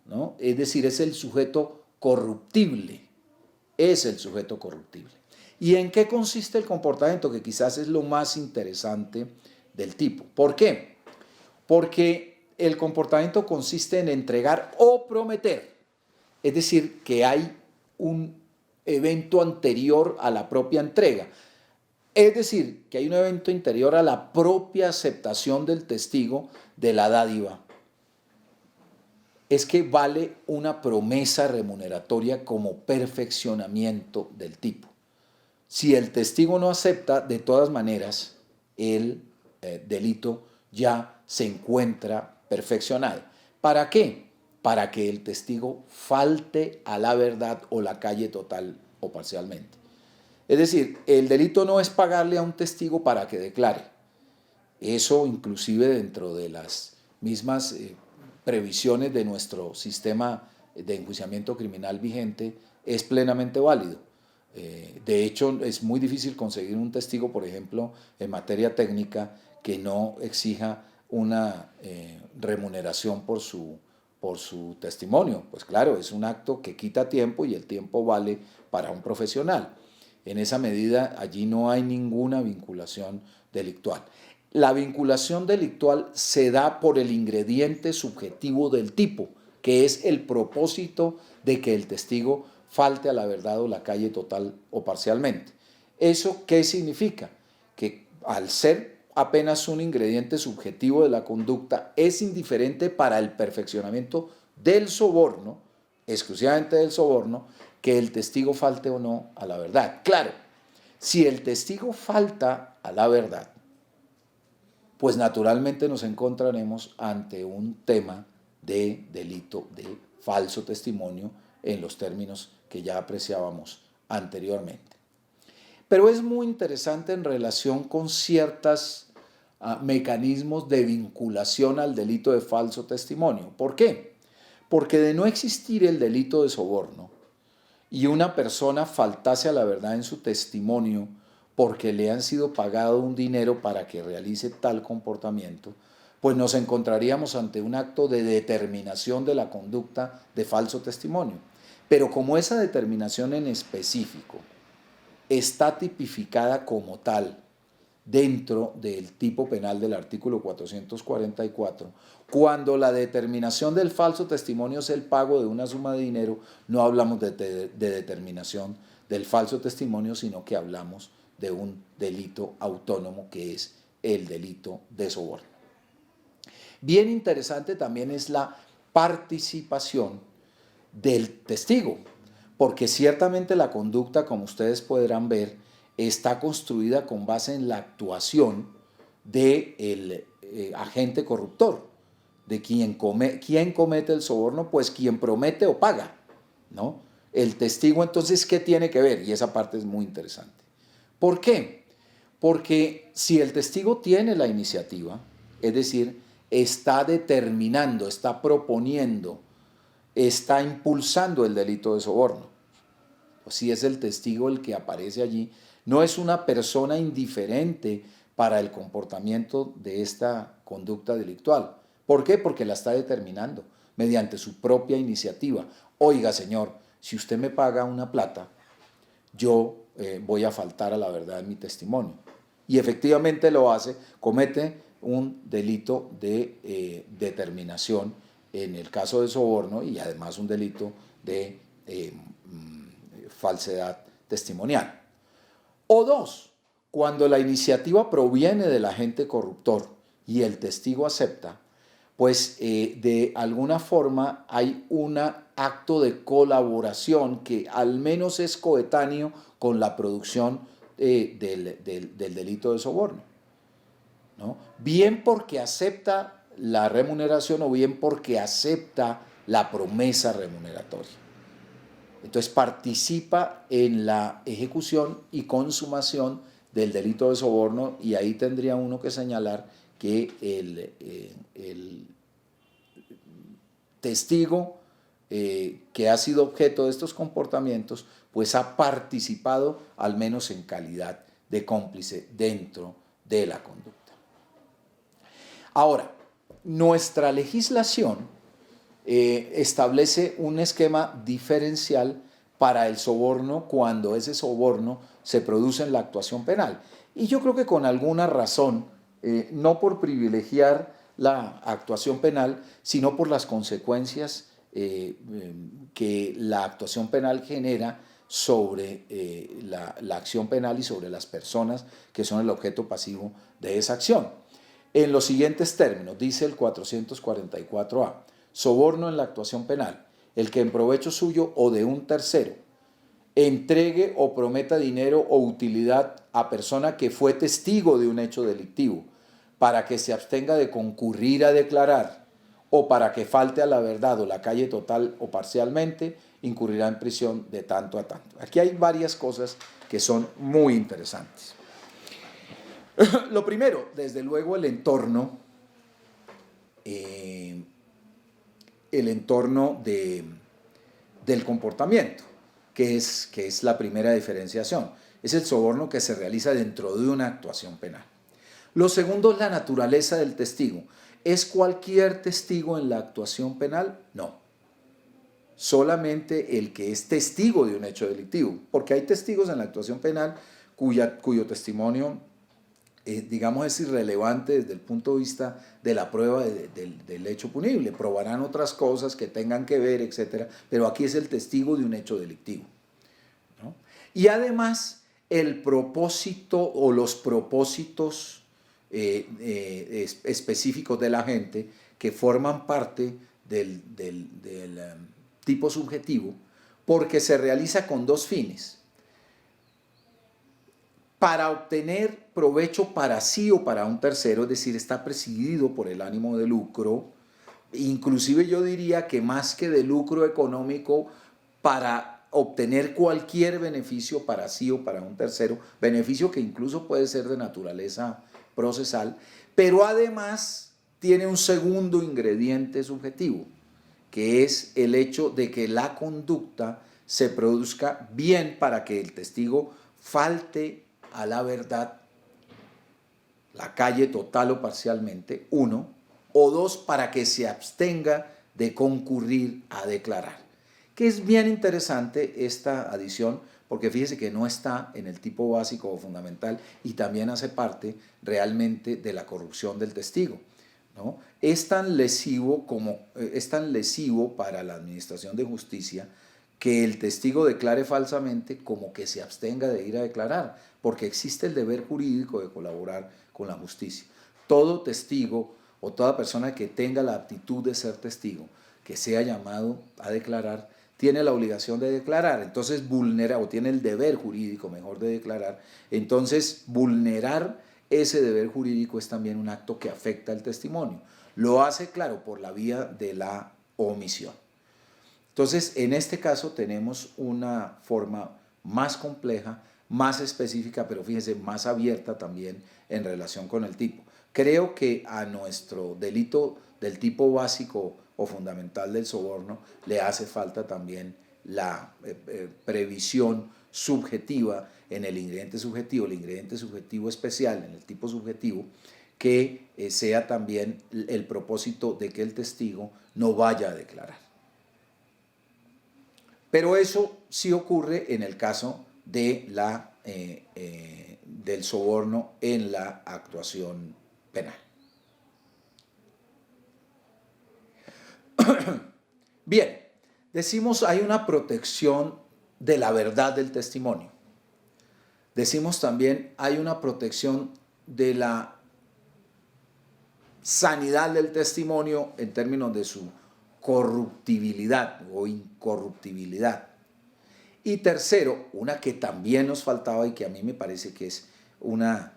¿no? Es decir, es el sujeto corruptible, es el sujeto corruptible. ¿Y en qué consiste el comportamiento? Que quizás es lo más interesante del tipo. ¿Por qué? Porque el comportamiento consiste en entregar o prometer, es decir, que hay un evento anterior a la propia entrega. Es decir, que hay un evento anterior a la propia aceptación del testigo de la dádiva. Es que vale una promesa remuneratoria como perfeccionamiento del tipo. Si el testigo no acepta, de todas maneras, el delito ya se encuentra perfeccionado. ¿Para qué? Para que el testigo falte a la verdad o la calle total o parcialmente. Es decir, el delito no es pagarle a un testigo para que declare. Eso inclusive dentro de las mismas previsiones de nuestro sistema de enjuiciamiento criminal vigente es plenamente válido. De hecho, es muy difícil conseguir un testigo, por ejemplo, en materia técnica, que no exija una remuneración por su testimonio. Pues claro, es un acto que quita tiempo y el tiempo vale para un profesional. En esa medida, allí no hay ninguna vinculación delictual. La vinculación delictual se da por el ingrediente subjetivo del tipo, que es el propósito de que el testigo falte a la verdad o la calle total o parcialmente. ¿Eso qué significa? Que al ser apenas un ingrediente subjetivo de la conducta, es indiferente para el perfeccionamiento del soborno, exclusivamente del soborno, que el testigo falte o no a la verdad. Claro, si el testigo falta a la verdad, pues naturalmente nos encontraremos ante un tema de delito de falso testimonio en los términos que ya apreciábamos anteriormente. Pero es muy interesante en relación con ciertos mecanismos de vinculación al delito de falso testimonio. ¿Por qué? Porque de no existir el delito de soborno y una persona faltase a la verdad en su testimonio porque le han sido pagado un dinero para que realice tal comportamiento, pues nos encontraríamos ante un acto de determinación de la conducta de falso testimonio. Pero como esa determinación en específico está tipificada como tal dentro del tipo penal del artículo 444, cuando la determinación del falso testimonio es el pago de una suma de dinero, no hablamos de determinación del falso testimonio, sino que hablamos de un delito autónomo que es el delito de soborno. Bien interesante también es la participación del testigo, porque ciertamente la conducta, como ustedes podrán ver, está construida con base en la actuación del agente corruptor, de quien comete el soborno, pues quien promete o paga, ¿no? El testigo, entonces, ¿qué tiene que ver? Y esa parte es muy interesante. ¿Por qué? Porque si el testigo tiene la iniciativa, es decir, está determinando, está proponiendo, está impulsando el delito de soborno, o si es el testigo el que aparece allí, no es una persona indiferente para el comportamiento de esta conducta delictual. ¿Por qué? Porque la está determinando mediante su propia iniciativa. Oiga, señor, si usted me paga una plata, yo voy a faltar a la verdad en mi testimonio. Y efectivamente lo hace, comete un delito de determinación en el caso de soborno y además un delito de falsedad testimonial. O dos, cuando la iniciativa proviene del agente corruptor y el testigo acepta, pues de alguna forma hay un acto de colaboración que al menos es coetáneo con la producción del delito de soborno, ¿no? Bien porque acepta la remuneración o bien porque acepta la promesa remuneratoria. Entonces participa en la ejecución y consumación del delito de soborno y ahí tendría uno que señalar que el testigo que ha sido objeto de estos comportamientos pues ha participado al menos en calidad de cómplice dentro de la conducta. Ahora, nuestra legislación establece un esquema diferencial para el soborno cuando ese soborno se produce en la actuación penal. Y yo creo que con alguna razón, no por privilegiar la actuación penal, sino por las consecuencias que la actuación penal genera sobre la acción penal y sobre las personas que son el objeto pasivo de esa acción. En los siguientes términos, dice el 444A, soborno en la actuación penal, el que en provecho suyo o de un tercero entregue o prometa dinero o utilidad a persona que fue testigo de un hecho delictivo para que se abstenga de concurrir a declarar o para que falte a la verdad o la calle total o parcialmente, incurrirá en prisión de tanto a tanto. Aquí hay varias cosas que son muy interesantes. Lo primero, desde luego, el entorno del comportamiento, que es la primera diferenciación. Es el soborno que se realiza dentro de una actuación penal. Lo segundo es la naturaleza del testigo. ¿Es cualquier testigo en la actuación penal? No. Solamente el que es testigo de un hecho delictivo, porque hay testigos en la actuación penal cuyo testimonio digamos, es irrelevante desde el punto de vista de la prueba del hecho punible. Probarán otras cosas que tengan que ver, etcétera, pero aquí es el testigo de un hecho delictivo, ¿no? Y además, el propósito o los propósitos específicos de la gente que forman parte del tipo subjetivo, porque se realiza con dos fines: para obtener provecho para sí o para un tercero, es decir, está presidido por el ánimo de lucro, inclusive yo diría que más que de lucro económico, para obtener cualquier beneficio para sí o para un tercero, beneficio que incluso puede ser de naturaleza procesal, pero además tiene un segundo ingrediente subjetivo, que es el hecho de que la conducta se produzca bien para que el testigo falte a la verdad, la calle total o parcialmente, uno, o dos, para que se abstenga de concurrir a declarar. Que es bien interesante esta adición, porque fíjese que no está en el tipo básico o fundamental y también hace parte realmente de la corrupción del testigo, ¿no? Es tan lesivo para la administración de justicia que el testigo declare falsamente como que se abstenga de ir a declarar, porque existe el deber jurídico de colaborar con la justicia. Todo testigo o toda persona que tenga la aptitud de ser testigo, que sea llamado a declarar, tiene la obligación de declarar, entonces vulnera, o tiene el deber jurídico, mejor, de declarar. Entonces, vulnerar ese deber jurídico es también un acto que afecta al testimonio. Lo hace, claro, por la vía de la omisión. Entonces, en este caso tenemos una forma más compleja, más específica, pero fíjense, más abierta también en relación con el tipo. Creo que a nuestro delito del tipo básico o fundamental del soborno le hace falta también la previsión subjetiva en el ingrediente subjetivo especial, en el tipo subjetivo, que sea también el propósito de que el testigo no vaya a declarar. Pero eso sí ocurre en el caso de del soborno en la actuación penal. Bien, decimos hay una protección de la verdad del testimonio. Decimos también hay una protección de la sanidad del testimonio en términos de su corruptibilidad o incorruptibilidad. Y tercero, una que también nos faltaba y que a mí me parece que es una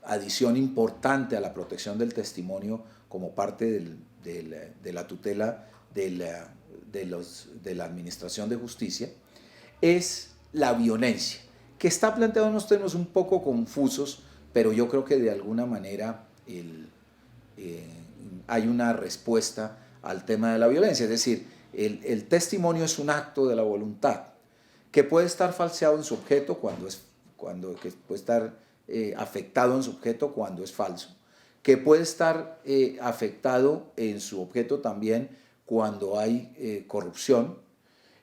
adición importante a la protección del testimonio como parte de la tutela de la Administración de Justicia, es la violencia, que está planteado en unos términos un poco confusos, pero yo creo que de alguna manera hay una respuesta al tema de la violencia. Es decir, el testimonio es un acto de la voluntad que puede estar falseado en su objeto que puede estar afectado en su objeto cuando es falso, que puede estar afectado en su objeto también cuando hay corrupción,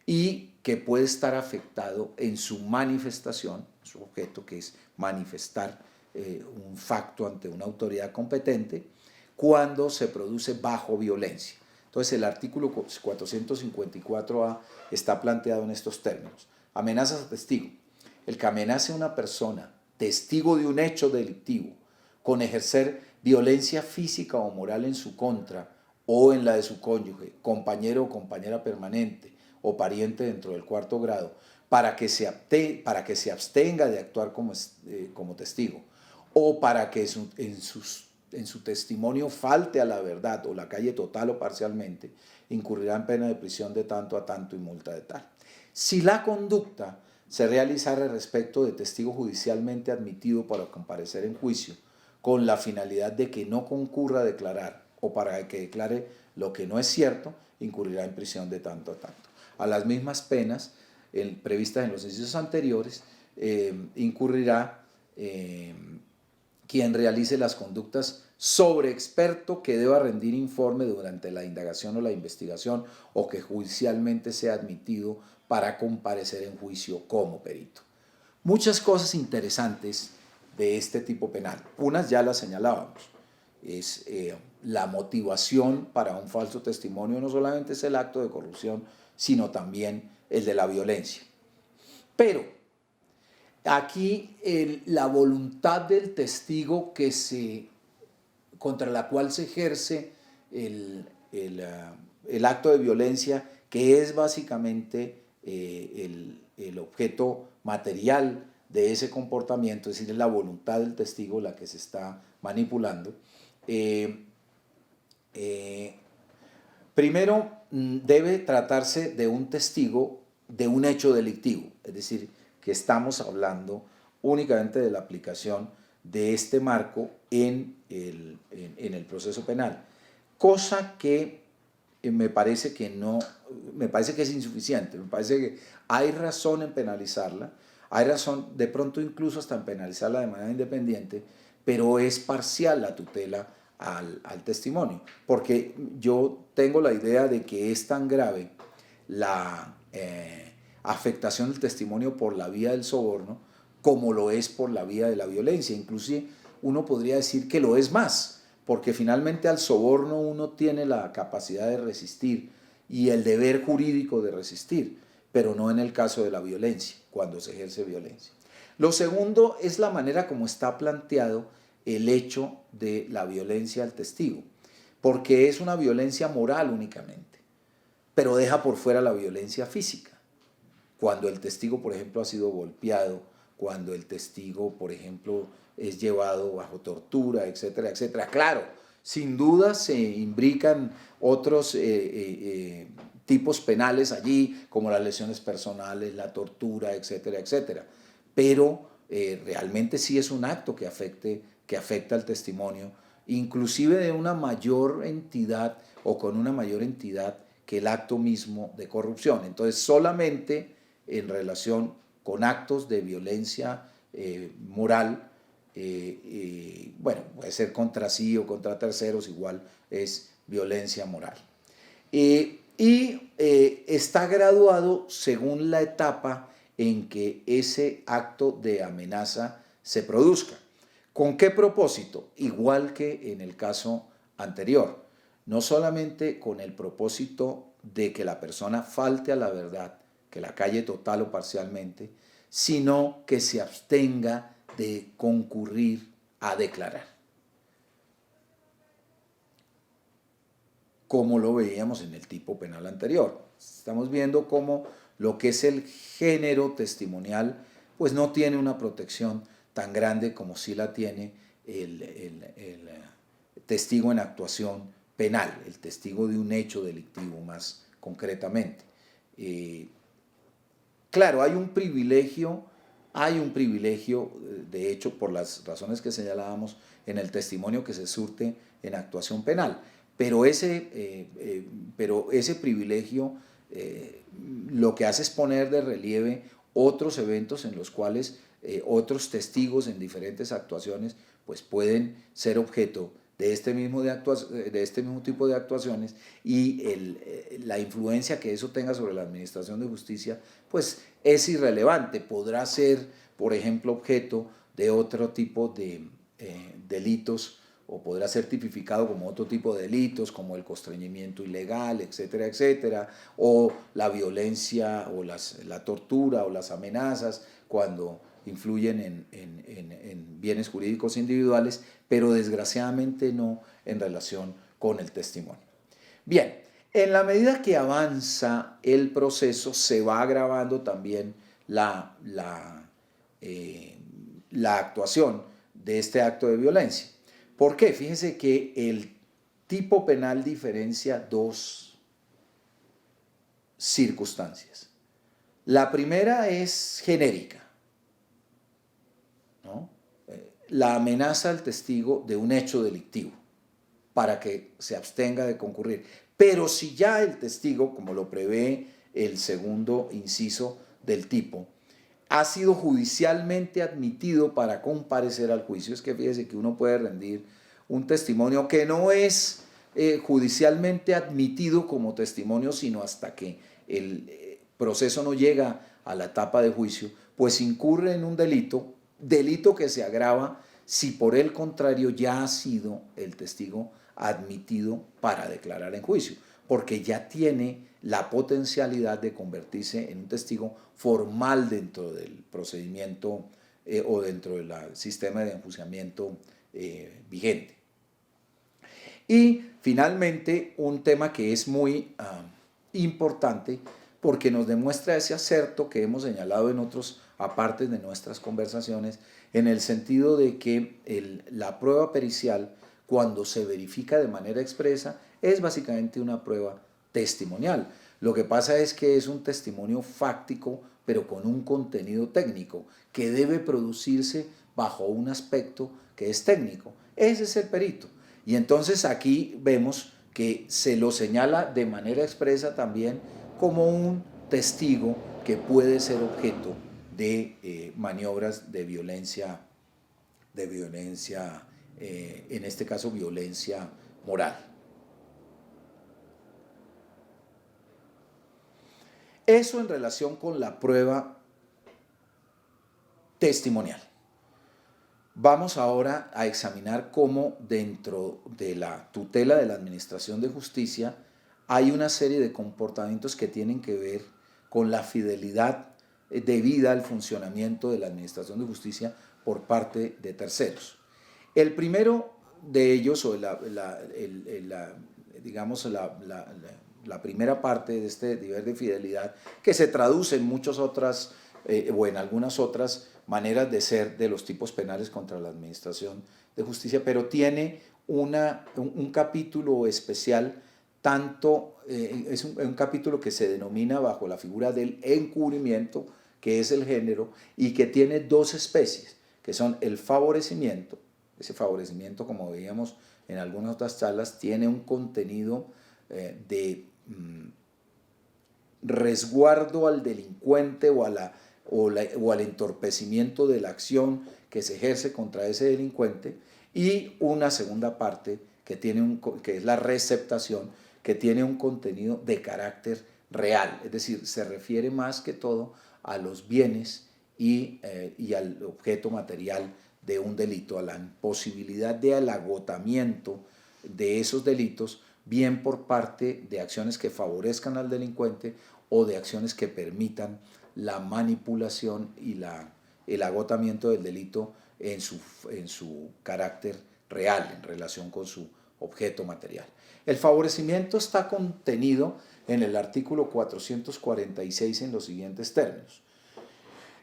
y que puede estar afectado en su manifestación, su objeto que es manifestar un facto ante una autoridad competente, cuando se produce bajo violencia. Entonces el artículo 454A está planteado en estos términos. Amenazas a testigo. El que amenace a una persona, testigo de un hecho delictivo, con ejercer violencia física o moral en su contra o en la de su cónyuge, compañero o compañera permanente o pariente dentro del cuarto grado, para que se abstenga de actuar como testigo, o para que en su testimonio falte a la verdad o la calle total o parcialmente, incurrirá en pena de prisión de tanto a tanto y multa de tal. Si la conducta se realizara respecto de testigo judicialmente admitido para comparecer en juicio, con la finalidad de que no concurra a declarar o para que declare lo que no es cierto, incurrirá en prisión de tanto a tanto. A las mismas penas previstas en los incisos anteriores, incurrirá quien realice las conductas sobre experto que deba rendir informe durante la indagación o la investigación, o que judicialmente sea admitido para comparecer en juicio como perito. Muchas cosas interesantes de este tipo penal. Unas ya las señalábamos. Es la motivación para un falso testimonio no solamente es el acto de corrupción, sino también el de la violencia. Pero aquí la voluntad del testigo contra la cual se ejerce el acto de violencia, que es básicamente el objeto material de ese comportamiento, es decir, es la voluntad del testigo la que se está manipulando. Primero, debe tratarse de un testigo de un hecho delictivo, es decir, que estamos hablando únicamente de la aplicación de este marco en el proceso penal, cosa que me parece que es insuficiente. Me parece que hay razón en penalizarla, hay razón de pronto incluso hasta en penalizarla de manera independiente, pero es parcial la tutela al testimonio, porque yo tengo la idea de que es tan grave la afectación del testimonio por la vía del soborno como lo es por la vía de la violencia. Inclusive uno podría decir que lo es más, porque finalmente al soborno uno tiene la capacidad de resistir y el deber jurídico de resistir, pero no en el caso de la violencia, cuando se ejerce violencia. Lo segundo es la manera como está planteado el hecho de la violencia al testigo, porque es una violencia moral únicamente, pero deja por fuera la violencia física. Cuando el testigo, por ejemplo, ha sido golpeado cuando el testigo, por ejemplo, es llevado bajo tortura, etcétera, etcétera. Claro, sin duda se imbrican otros tipos penales allí, como las lesiones personales, la tortura, etcétera, etcétera. Pero realmente sí es un acto que afecta al testimonio, inclusive de una mayor entidad o con una mayor entidad que el acto mismo de corrupción. Entonces, solamente en relación con actos de violencia moral, bueno, puede ser contra sí o contra terceros, igual es violencia moral. Está graduado según la etapa en que ese acto de amenaza se produzca. ¿Con qué propósito? Igual que en el caso anterior, no solamente con el propósito de que la persona falte a la verdad, que la calle total o parcialmente, sino que se abstenga de concurrir a declarar. Como lo veíamos en el tipo penal anterior. Estamos viendo cómo lo que es el género testimonial pues no tiene una protección tan grande como sí la tiene el testigo en actuación penal, el testigo de un hecho delictivo más concretamente. Claro, hay un privilegio, de hecho, por las razones que señalábamos en el testimonio que se surte en actuación penal, pero ese privilegio lo que hace es poner de relieve otros eventos en los cuales otros testigos en diferentes actuaciones pues pueden ser objeto de este mismo tipo de actuaciones y la influencia que eso tenga sobre la administración de justicia pues es irrelevante. Podrá ser, por ejemplo, objeto de otro tipo de delitos o podrá ser tipificado como otro tipo de delitos, como el constreñimiento ilegal, etcétera, etcétera, o la violencia, o la tortura, o las amenazas, cuando influyen en bienes jurídicos individuales, pero desgraciadamente no en relación con el testimonio. Bien, en la medida que avanza el proceso, se va agravando también la actuación de este acto de violencia. ¿Por qué? Fíjense que el tipo penal diferencia dos circunstancias. La primera es genérica, ¿no? La amenaza al testigo de un hecho delictivo para que se abstenga de concurrir. Pero si ya el testigo, como lo prevé el segundo inciso del tipo, ha sido judicialmente admitido para comparecer al juicio, es que fíjese que uno puede rendir un testimonio que no es judicialmente admitido como testimonio, sino hasta que el proceso no llega a la etapa de juicio, pues incurre en un delito que se agrava si por el contrario ya ha sido el testigo admitido para declarar en juicio, porque ya tiene la potencialidad de convertirse en un testigo formal dentro del procedimiento o dentro del sistema de enjuiciamiento vigente. Y finalmente, un tema que es muy importante porque nos demuestra ese acerto que hemos señalado en otros apartes de nuestras conversaciones, en el sentido de que la prueba pericial, cuando se verifica de manera expresa, es básicamente una prueba testimonial. Lo que pasa es que es un testimonio fáctico, pero con un contenido técnico, que debe producirse bajo un aspecto que es técnico. Ese es el perito. Y entonces aquí vemos que se lo señala de manera expresa también como un testigo que puede ser objeto de maniobras de violencia, en este caso violencia moral. Eso en relación con la prueba testimonial. Vamos ahora a examinar cómo dentro de la tutela de la Administración de Justicia hay una serie de comportamientos que tienen que ver con la fidelidad debida al funcionamiento de la Administración de Justicia por parte de terceros. El primero de ellos, o la primera parte de este deber de fidelidad, que se traduce en muchas otras o en algunas otras maneras de ser de los tipos penales contra la administración de justicia, pero tiene un capítulo especial, es un capítulo que se denomina bajo la figura del encubrimiento, que es el género, y que tiene dos especies, que son el favorecimiento. Ese favorecimiento, como veíamos en algunas otras charlas, tiene un contenido de resguardo al delincuente o al entorpecimiento de la acción que se ejerce contra ese delincuente, y una segunda parte que es la receptación, que tiene un contenido de carácter real, es decir, se refiere más que todo a los bienes y al objeto material de un delito, a la imposibilidad del agotamiento de esos delitos, bien por parte de acciones que favorezcan al delincuente o de acciones que permitan la manipulación y el agotamiento del delito en su carácter real, en relación con su objeto material. El favorecimiento está contenido en el artículo 446 en los siguientes términos: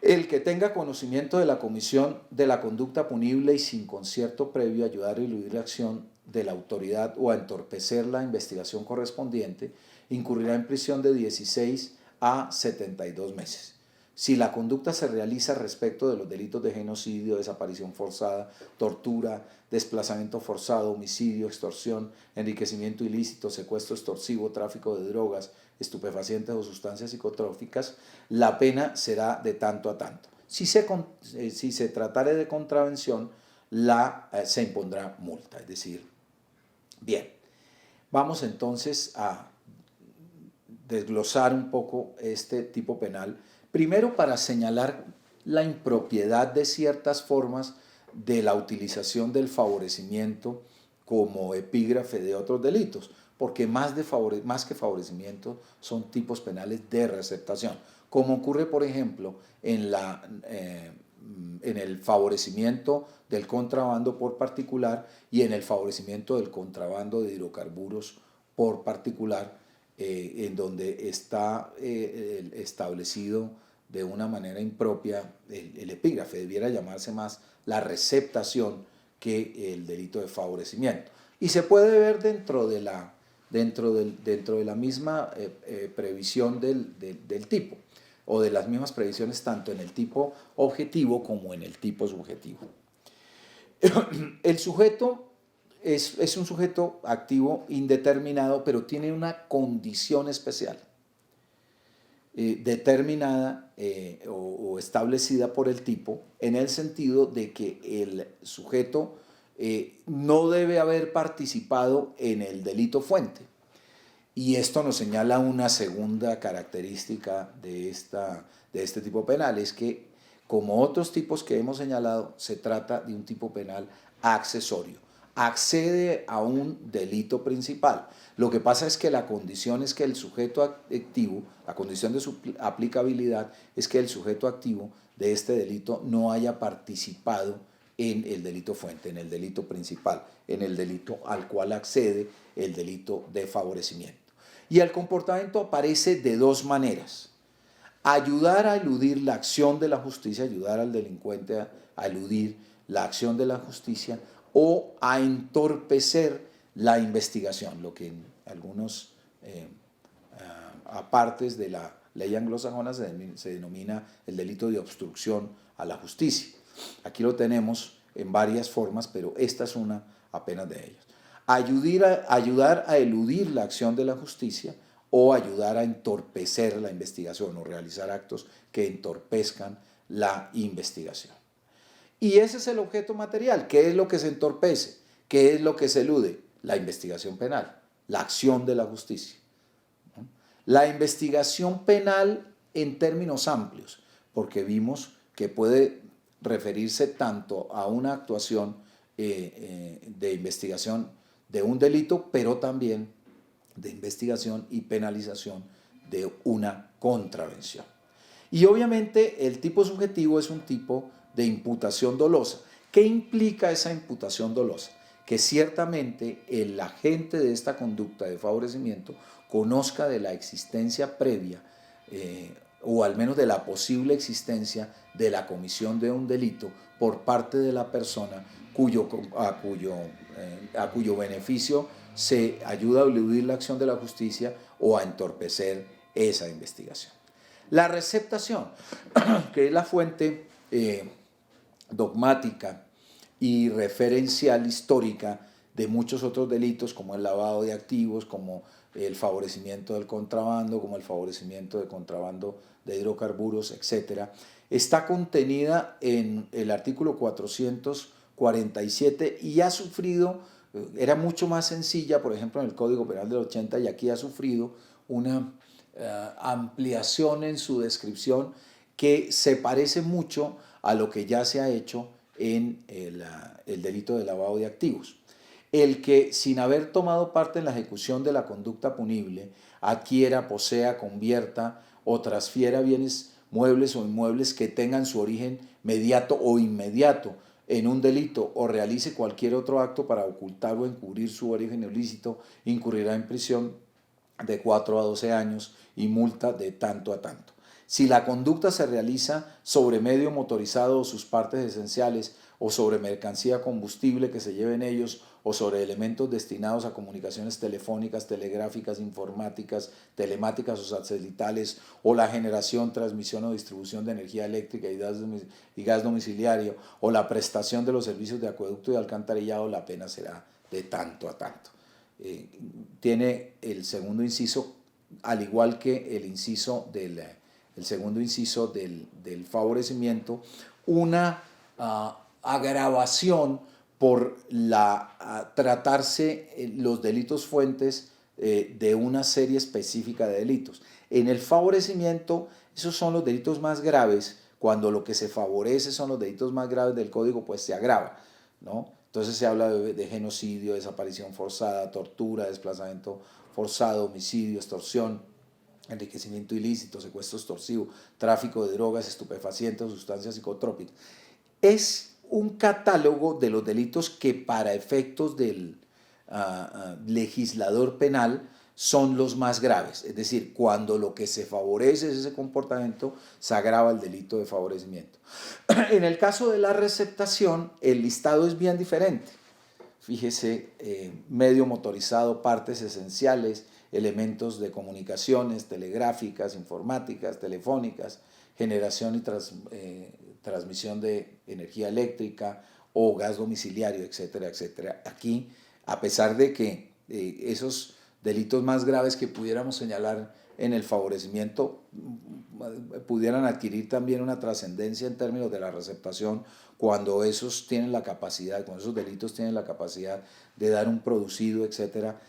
el que tenga conocimiento de la comisión de la conducta punible y sin concierto previo ayudar a eludir la acción de la autoridad o a entorpecer la investigación correspondiente, incurrirá en prisión de 16 a 72 meses. Si la conducta se realiza respecto de los delitos de genocidio, desaparición forzada, tortura, desplazamiento forzado, homicidio, extorsión, enriquecimiento ilícito, secuestro extorsivo, tráfico de drogas, estupefacientes o sustancias psicotrópicas, la pena será de tanto a tanto. Si se tratare de contravención, se impondrá multa. Es decir, bien, vamos entonces a desglosar un poco este tipo penal. Primero, para señalar la impropiedad de ciertas formas de la utilización del favorecimiento como epígrafe de otros delitos, porque más que favorecimiento son tipos penales de receptación, como ocurre, por ejemplo, en el favorecimiento del contrabando por particular y en el favorecimiento del contrabando de hidrocarburos por particular, en donde está establecido de una manera impropia el epígrafe. Debiera llamarse más la receptación que el delito de favorecimiento. Y se puede ver dentro de la misma previsión del tipo, o de las mismas previsiones tanto en el tipo objetivo como en el tipo subjetivo. El sujeto es un sujeto activo indeterminado, pero tiene una condición especial, determinada o establecida por el tipo, en el sentido de que el sujeto no debe haber participado en el delito fuente. Y esto nos señala una segunda característica de este tipo penal, es que, como otros tipos que hemos señalado, se trata de un tipo penal accesorio. Accede a un delito principal. Lo que pasa es que la condición es que el sujeto activo, la condición de su aplicabilidad es que el sujeto activo de este delito no haya participado en el delito fuente, en el delito principal, en el delito al cual accede el delito de favorecimiento. Y el comportamiento aparece de dos maneras: ayudar a eludir la acción de la justicia, ayudar al delincuente a eludir la acción de la justicia, o a entorpecer la investigación, lo que en algunos apartes de la ley anglosajona se denomina el delito de obstrucción a la justicia. Aquí lo tenemos en varias formas, pero esta es una apenas de ellas. Ayudar a eludir la acción de la justicia o ayudar a entorpecer la investigación o realizar actos que entorpezcan la investigación. Y ese es el objeto material. ¿Qué es lo que se entorpece? ¿Qué es lo que se elude? La investigación penal, la acción de la justicia. La investigación penal en términos amplios, porque vimos que puede referirse tanto a una actuación de investigación de un delito, pero también de investigación y penalización de una contravención. Y obviamente el tipo subjetivo es un tipo de imputación dolosa. ¿Qué implica esa imputación dolosa? Que ciertamente el agente de esta conducta de favorecimiento conozca de la existencia previa o al menos de la posible existencia de la comisión de un delito por parte de la persona a cuyo beneficio se ayuda a eludir la acción de la justicia o a entorpecer esa investigación. La receptación, que es la fuente dogmática y referencial histórica de muchos otros delitos, como el lavado de activos, como el favorecimiento del contrabando, como el favorecimiento de contrabando de hidrocarburos, etc., está contenida en el artículo 447 y ha sufrido, era mucho más sencilla, por ejemplo, en el Código Penal del 80, y aquí ha sufrido una ampliación en su descripción que se parece mucho a lo que ya se ha hecho en el delito de lavado de activos. El que, sin haber tomado parte en la ejecución de la conducta punible, adquiera, posea, convierta o transfiera bienes muebles o inmuebles que tengan su origen mediato o inmediato en un delito o realice cualquier otro acto para ocultar o encubrir su origen ilícito, incurrirá en prisión de 4 a 12 años y multa de tanto a tanto. Si la conducta se realiza sobre medio motorizado o sus partes esenciales, o sobre mercancía combustible que se lleven ellos, o sobre elementos destinados a comunicaciones telefónicas, telegráficas, informáticas, telemáticas o satelitales, o la generación, transmisión o distribución de energía eléctrica y gas domiciliario, o la prestación de los servicios de acueducto y alcantarillado, la pena será de tanto a tanto. Tiene el segundo inciso, al igual que el segundo inciso del favorecimiento, una agravación por tratarse los delitos fuentes de una serie específica de delitos. En el favorecimiento, esos son los delitos más graves. Cuando lo que se favorece son los delitos más graves del código, pues se agrava, ¿no? Entonces se habla de genocidio, desaparición forzada, tortura, desplazamiento forzado, homicidio, extorsión, enriquecimiento ilícito, secuestro extorsivo, tráfico de drogas, estupefacientes, sustancias psicotrópicas. Es un catálogo de los delitos que para efectos del legislador penal son los más graves. Es decir, cuando lo que se favorece es ese comportamiento, se agrava el delito de favorecimiento. En el caso de la receptación, el listado es bien diferente. Fíjese, medio motorizado, partes esenciales, elementos de comunicaciones, telegráficas, informáticas, telefónicas, generación y transmisión de energía eléctrica o gas domiciliario, etcétera, etcétera. Aquí, a pesar de que esos delitos más graves que pudiéramos señalar en el favorecimiento pudieran adquirir también una trascendencia en términos de la receptación cuando esos tienen la capacidad, cuando esos delitos tienen la capacidad de dar un producido, etcétera,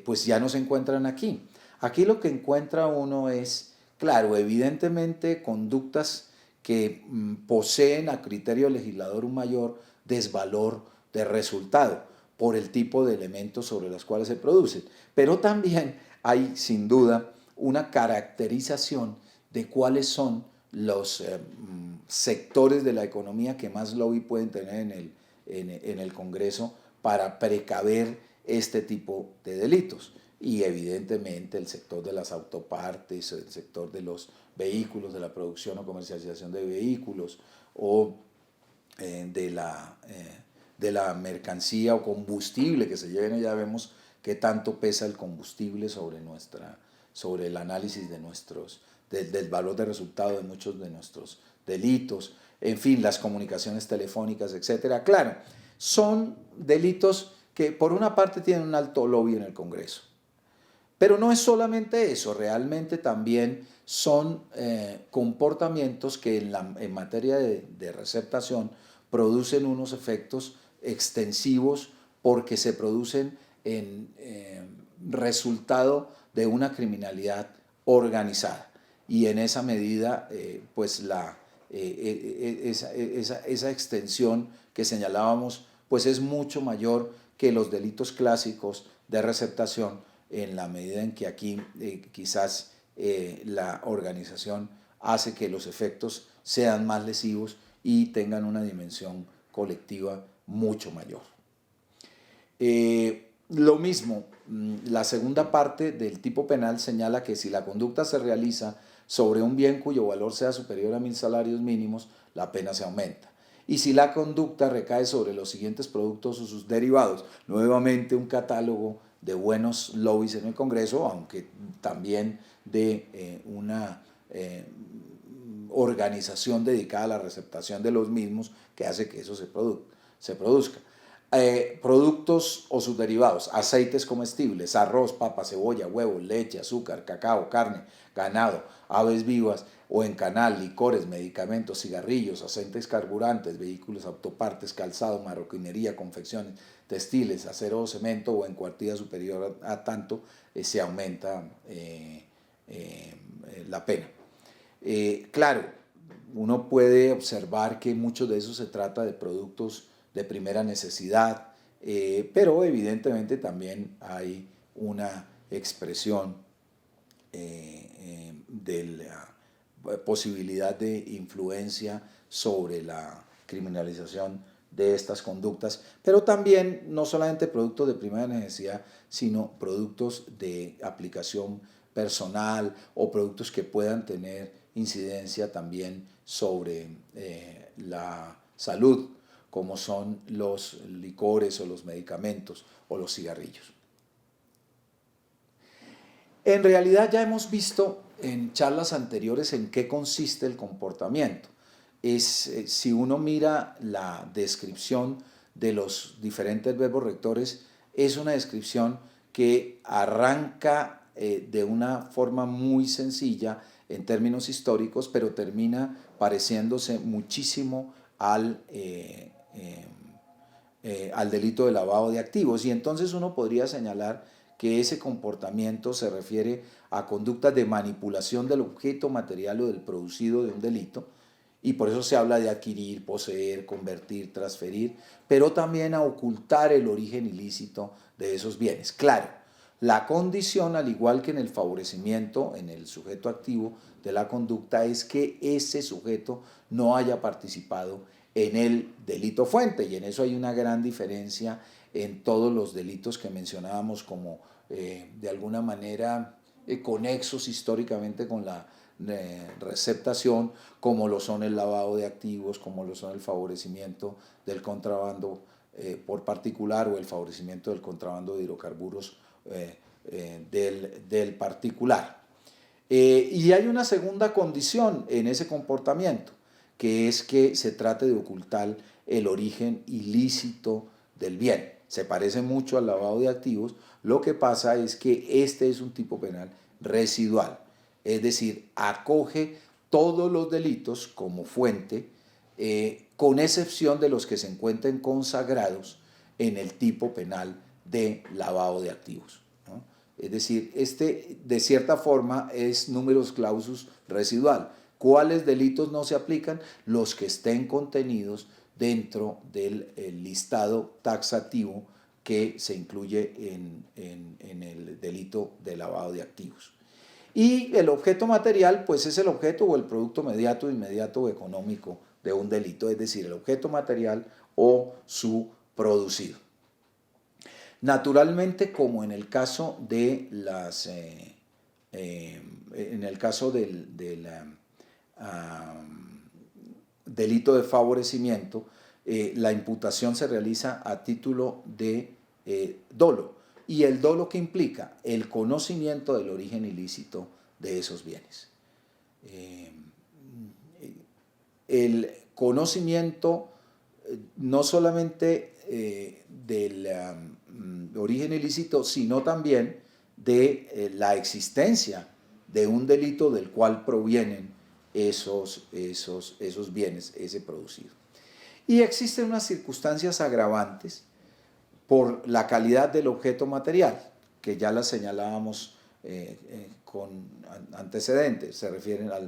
pues ya no se encuentran aquí. Aquí lo que encuentra uno es, claro, evidentemente conductas que poseen a criterio legislador un mayor desvalor de resultado por el tipo de elementos sobre los cuales se producen. Pero también hay, sin duda, una caracterización de cuáles son los sectores de la economía que más lobby pueden tener en el Congreso para precaver este tipo de delitos. Y evidentemente el sector de las autopartes, el sector de los vehículos, de la producción o comercialización de vehículos, o de la mercancía o combustible que se lleven. Ya vemos qué tanto pesa el combustible sobre el análisis del valor de resultado de muchos de nuestros delitos. En fin, las comunicaciones telefónicas, etcétera. Claro, son delitos que por una parte tienen un alto lobby en el Congreso. Pero no es solamente eso, realmente también son comportamientos que en materia de receptación producen unos efectos extensivos porque se producen en resultado de una criminalidad organizada. Y en esa medida, pues esa extensión que señalábamos, pues es mucho mayor que los delitos clásicos de receptación, en la medida en que aquí quizás la organización hace que los efectos sean más lesivos y tengan una dimensión colectiva mucho mayor. Lo mismo, la segunda parte del tipo penal señala que si la conducta se realiza sobre un bien cuyo valor sea superior a 1.000 salarios mínimos, la pena se aumenta. Y si la conducta recae sobre los siguientes productos o sus derivados, nuevamente un catálogo de buenos lobbies en el Congreso, aunque también de una organización dedicada a la receptación de los mismos que hace que eso se produzca. Productos o sus derivados, aceites comestibles, arroz, papa, cebolla, huevos, leche, azúcar, cacao, carne, ganado, aves vivas o en canal, licores, medicamentos, cigarrillos, aceites carburantes, vehículos, autopartes, calzado, marroquinería, confecciones, textiles, acero o cemento o en cuantía superior a tanto, se aumenta la pena. Claro, uno puede observar que muchos de esos se trata de productos de primera necesidad, pero evidentemente también hay una expresión de la posibilidad de influencia sobre la criminalización de estas conductas, pero también no solamente productos de primera necesidad, sino productos de aplicación personal o productos que puedan tener incidencia también sobre la salud, como son los licores o los medicamentos o los cigarrillos. En realidad ya hemos visto en charlas anteriores en qué consiste el comportamiento. Si uno mira la descripción de los diferentes verbos rectores, es una descripción que arranca de una forma muy sencilla en términos históricos, pero termina pareciéndose muchísimo al delito de lavado de activos. Y entonces uno podría señalar que ese comportamiento se refiere a conductas de manipulación del objeto material o del producido de un delito, y por eso se habla de adquirir, poseer, convertir, transferir, pero también a ocultar el origen ilícito de esos bienes. Claro, la condición, al igual que en el favorecimiento, en el sujeto activo de la conducta, es que ese sujeto no haya participado en el delito fuente, y en eso hay una gran diferencia en todos los delitos que mencionábamos como de alguna manera conexos históricamente con la receptación, como lo son el lavado de activos, como lo son el favorecimiento del contrabando por particular o el favorecimiento del contrabando de hidrocarburos del particular. Y hay una segunda condición en ese comportamiento, que es que se trate de ocultar el origen ilícito del bien. Se parece mucho al lavado de activos, lo que pasa es que este es un tipo penal residual, es decir, acoge todos los delitos como fuente, con excepción de los que se encuentren consagrados en el tipo penal de lavado de activos, ¿no? Es decir, este de cierta forma es numerus clausus residual. ¿Cuáles delitos no se aplican? Los que estén contenidos dentro del listado taxativo que se incluye en el delito de lavado de activos. Y el objeto material, pues es el objeto o el producto inmediato o económico de un delito, es decir, el objeto material o su producido. Naturalmente, como en el caso de las, en el caso del delito de favorecimiento, la imputación se realiza a título de dolo. ¿Y el dolo que implica? El conocimiento del origen ilícito de esos bienes. El conocimiento no solamente del origen ilícito, sino también de la existencia de un delito del cual provienen esos bienes, ese producido. Y existen unas circunstancias agravantes por la calidad del objeto material, que ya las señalábamos con antecedentes, se refieren a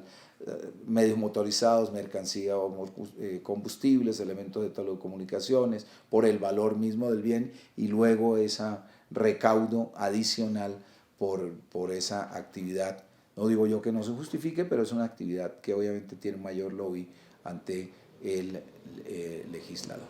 medios motorizados, mercancía o combustibles, elementos de telecomunicaciones, por el valor mismo del bien y luego ese recaudo adicional por esa actividad. No digo yo que no se justifique, pero es una actividad que obviamente tiene un mayor lobby ante el legislador.